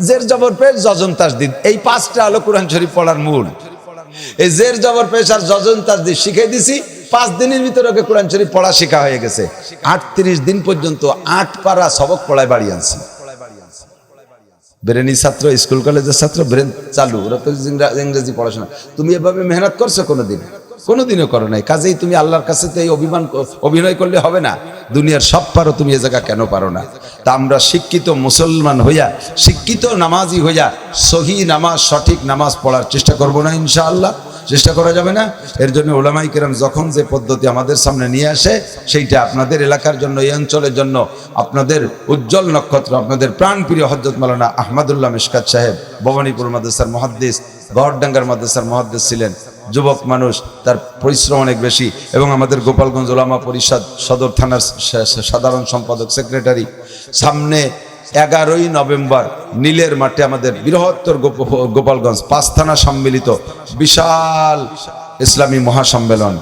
জের জবর পেশ যজন তাসদিদ, এই 5টা হলো কোরআন শরীফ পড়ার মূল। এই জের জবর পেশ আর যজন তাসদিদ শিখে দিছি, 5 দিনের ভিতরে ওকে কোরআন শরীফ পড়া শেখা হয়ে গেছে। 38 দিন পর্যন্ত 8 পারা সবক পড়ায় বাড়ি আনছি। ব্রেনি ছাত্র, স্কুল কলেজের ছাত্র, ব্রেন চালু, ওরা তো ইংরেজি পড়াশোনা। তুমি এভাবে মেহনত করছো কোনোদিনও করো নাই, কাজেই তুমি আল্লাহর কাছে তো এই অভিনয় করলে হবে না। দুনিয়ার সব পারো, তুমি এ জায়গা কেন পারো না? তা আমরা শিক্ষিত মুসলমান হইয়া, শিক্ষিত নামাজি হইয়া সহি নামাজ, সঠিক নামাজ পড়ার চেষ্টা করবো না ইনশাআল্লাহ? চেষ্টা করা যাবে না? এর জন্য উলামায়ে কেরাম যখন যে পদ্ধতি আমাদের সামনে নিয়ে আসে, সেইটা আপনাদের এলাকার জন্য, এই অঞ্চলের জন্য, আপনাদের উজ্জ্বল নক্ষত্র, আপনাদের প্রাণপ্রিয় হযরত মাওলানা আহমদুল্লাহ মিশকাত সাহেব ভবানীপুর মাদ্রাসার মুহাদ্দিস, গড়ডাঙ্গার মাদ্রাসার মুহাদ্দিস ছিলেন, যুবক মানুষ, তার পরিশ্রম অনেক বেশি, এবং আমাদের গোপালগঞ্জ উলামা পরিষদ সদর থানার সাধারণ সম্পাদক, সেক্রেটারি। সামনে 11ই নভেম্বর নীলের মাঠে আমাদের বৃহত্তর গোপালগঞ্জ 5 থানা সম্মিলিত বিশাল ইসলামী মহাসম্মেলন।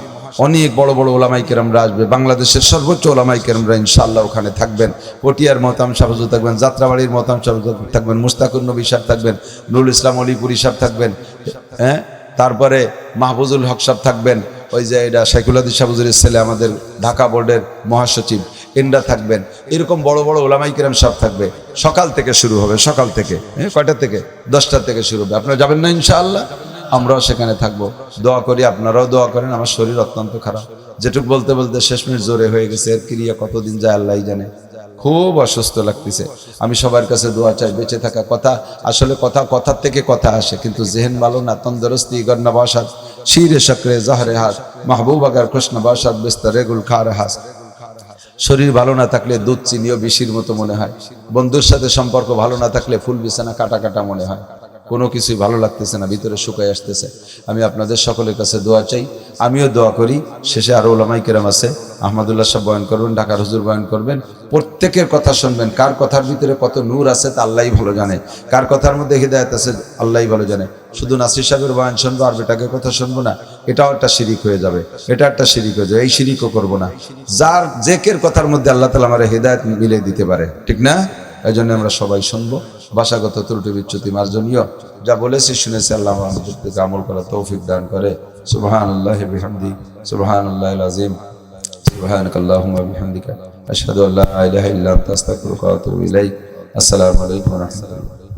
অনেক বড় বড় ওলামায়ে কেরামরা আসবে, বাংলাদেশের সর্বোচ্চ ওলামায়ে কেরামরা ইনশাআল্লাহ ওখানে থাকবেন। পটিয়ার মোহতারাম সাহেব হুজুর থাকবেন, যাত্রাবাড়ির মোহতারাম সাহেব থাকবেন, মুস্তাকুর নবী সাহেব থাকবেন, নুরুল ইসলাম অলিপুরি সাহেব থাকবেন, তারপরে মাহফুজুল হক সাহেব থাকবেন, ওই যে এটা শাইখুল হাদিস সাহেব হুজুরের ছেলে, আমাদের ঢাকা বোর্ডের মহাসচিব, এনরা থাকবেন। এরকম বড় বড় ওলামায়ে কেরাম সব থাকবে। সকাল থেকে শুরু হবে, সকাল থেকে, কয়টা থেকে? 10টা থেকে শুরু হবে। আপনারা যাবেন না ইনশাআল্লাহ? আমরাও সেখানে থাকবো। দোয়া করি, আপনারাও দোয়া করেন। আমার শরীর অত্যন্ত খারাপ, যেটুক বলতে বলতে শেষ মিনিট জোরে হয়ে গেছে। এর ক্রিয়া কতদিন যায় আল্লাহই জানে। খুব অসুস্থ লাগতেছে। আমি সবার কাছে দোয়া চাই। বেঁচে থাকা কথা, আসলে কথার থেকে কথা আসে, কিন্তু জেহেন ভালো না। তন্দরস্তি গন্না বাসাদ, শিরে শকরে জহরে হাস, মাহবুব আগার কৃষ্ণ বাসাদ, বিস্তরে গুল খার হাস। শরীর ভালো না থাকলে দুধ চিনিও বিষির মতো মনে হয়। বন্ধুর সাথে সম্পর্ক ভালো না থাকলে ফুল বিছানা কাটা কাটা মনে হয়। কোনো কিছুই ভালো লাগতেছে না, ভিতরে শুকায় আসতেছে। আমি আপনাদের সকলের কাছে দোয়া চাই, আমিও দোয়া করি। শেষে আরো ওলামায়ে কেরাম আছে, আহমদুল্লাহ সাহেব বয়ান করবেন, ঢাকার হুজুর বয়ান করবেন। প্রত্যেকের কথা শুনবেন। কার কথার ভিতরে কত নূর আছে তা আল্লাহই ভালো জানে, কার কথার মধ্যে হিদায়াত আছে আল্লাহই ভালো জানে। শুধু নাসির সাহেবের বয়ান শুনবো আর বেটাকে কথা শুনবো না, এটাও একটা শিরিক হয়ে যাবে, এটা একটা শিরিক হয়ে যাবে। এই শিরিকও করবো না। যার জেকের কথার মধ্যে আল্লাহ তাআলা আমার হিদায়াত মিলে দিতে পারে, ঠিক না? এই জন্য আমরা সবাই শুনবো। ভাষাগত ত্রুটি বিচ্যুতি মার্জনীয়। যা বলেছি শুনেছি, আল্লাহ আমাদের থেকে আমল করার তৌফিক দান করে। সুবহানাল্লাহি বিহামদি, সুবহানাল্লাহিল আযীম, সুবহানাকাল্লাহুম্মা বিহামদিকা, আশহাদু আল্লা ইলাহা ইল্লা আনতা, আস্তাগফিরুকা ওয়া আতুবু ইলাইক। আসসালামু আলাইকুম ওয়া রাহমাতুল্লাহ।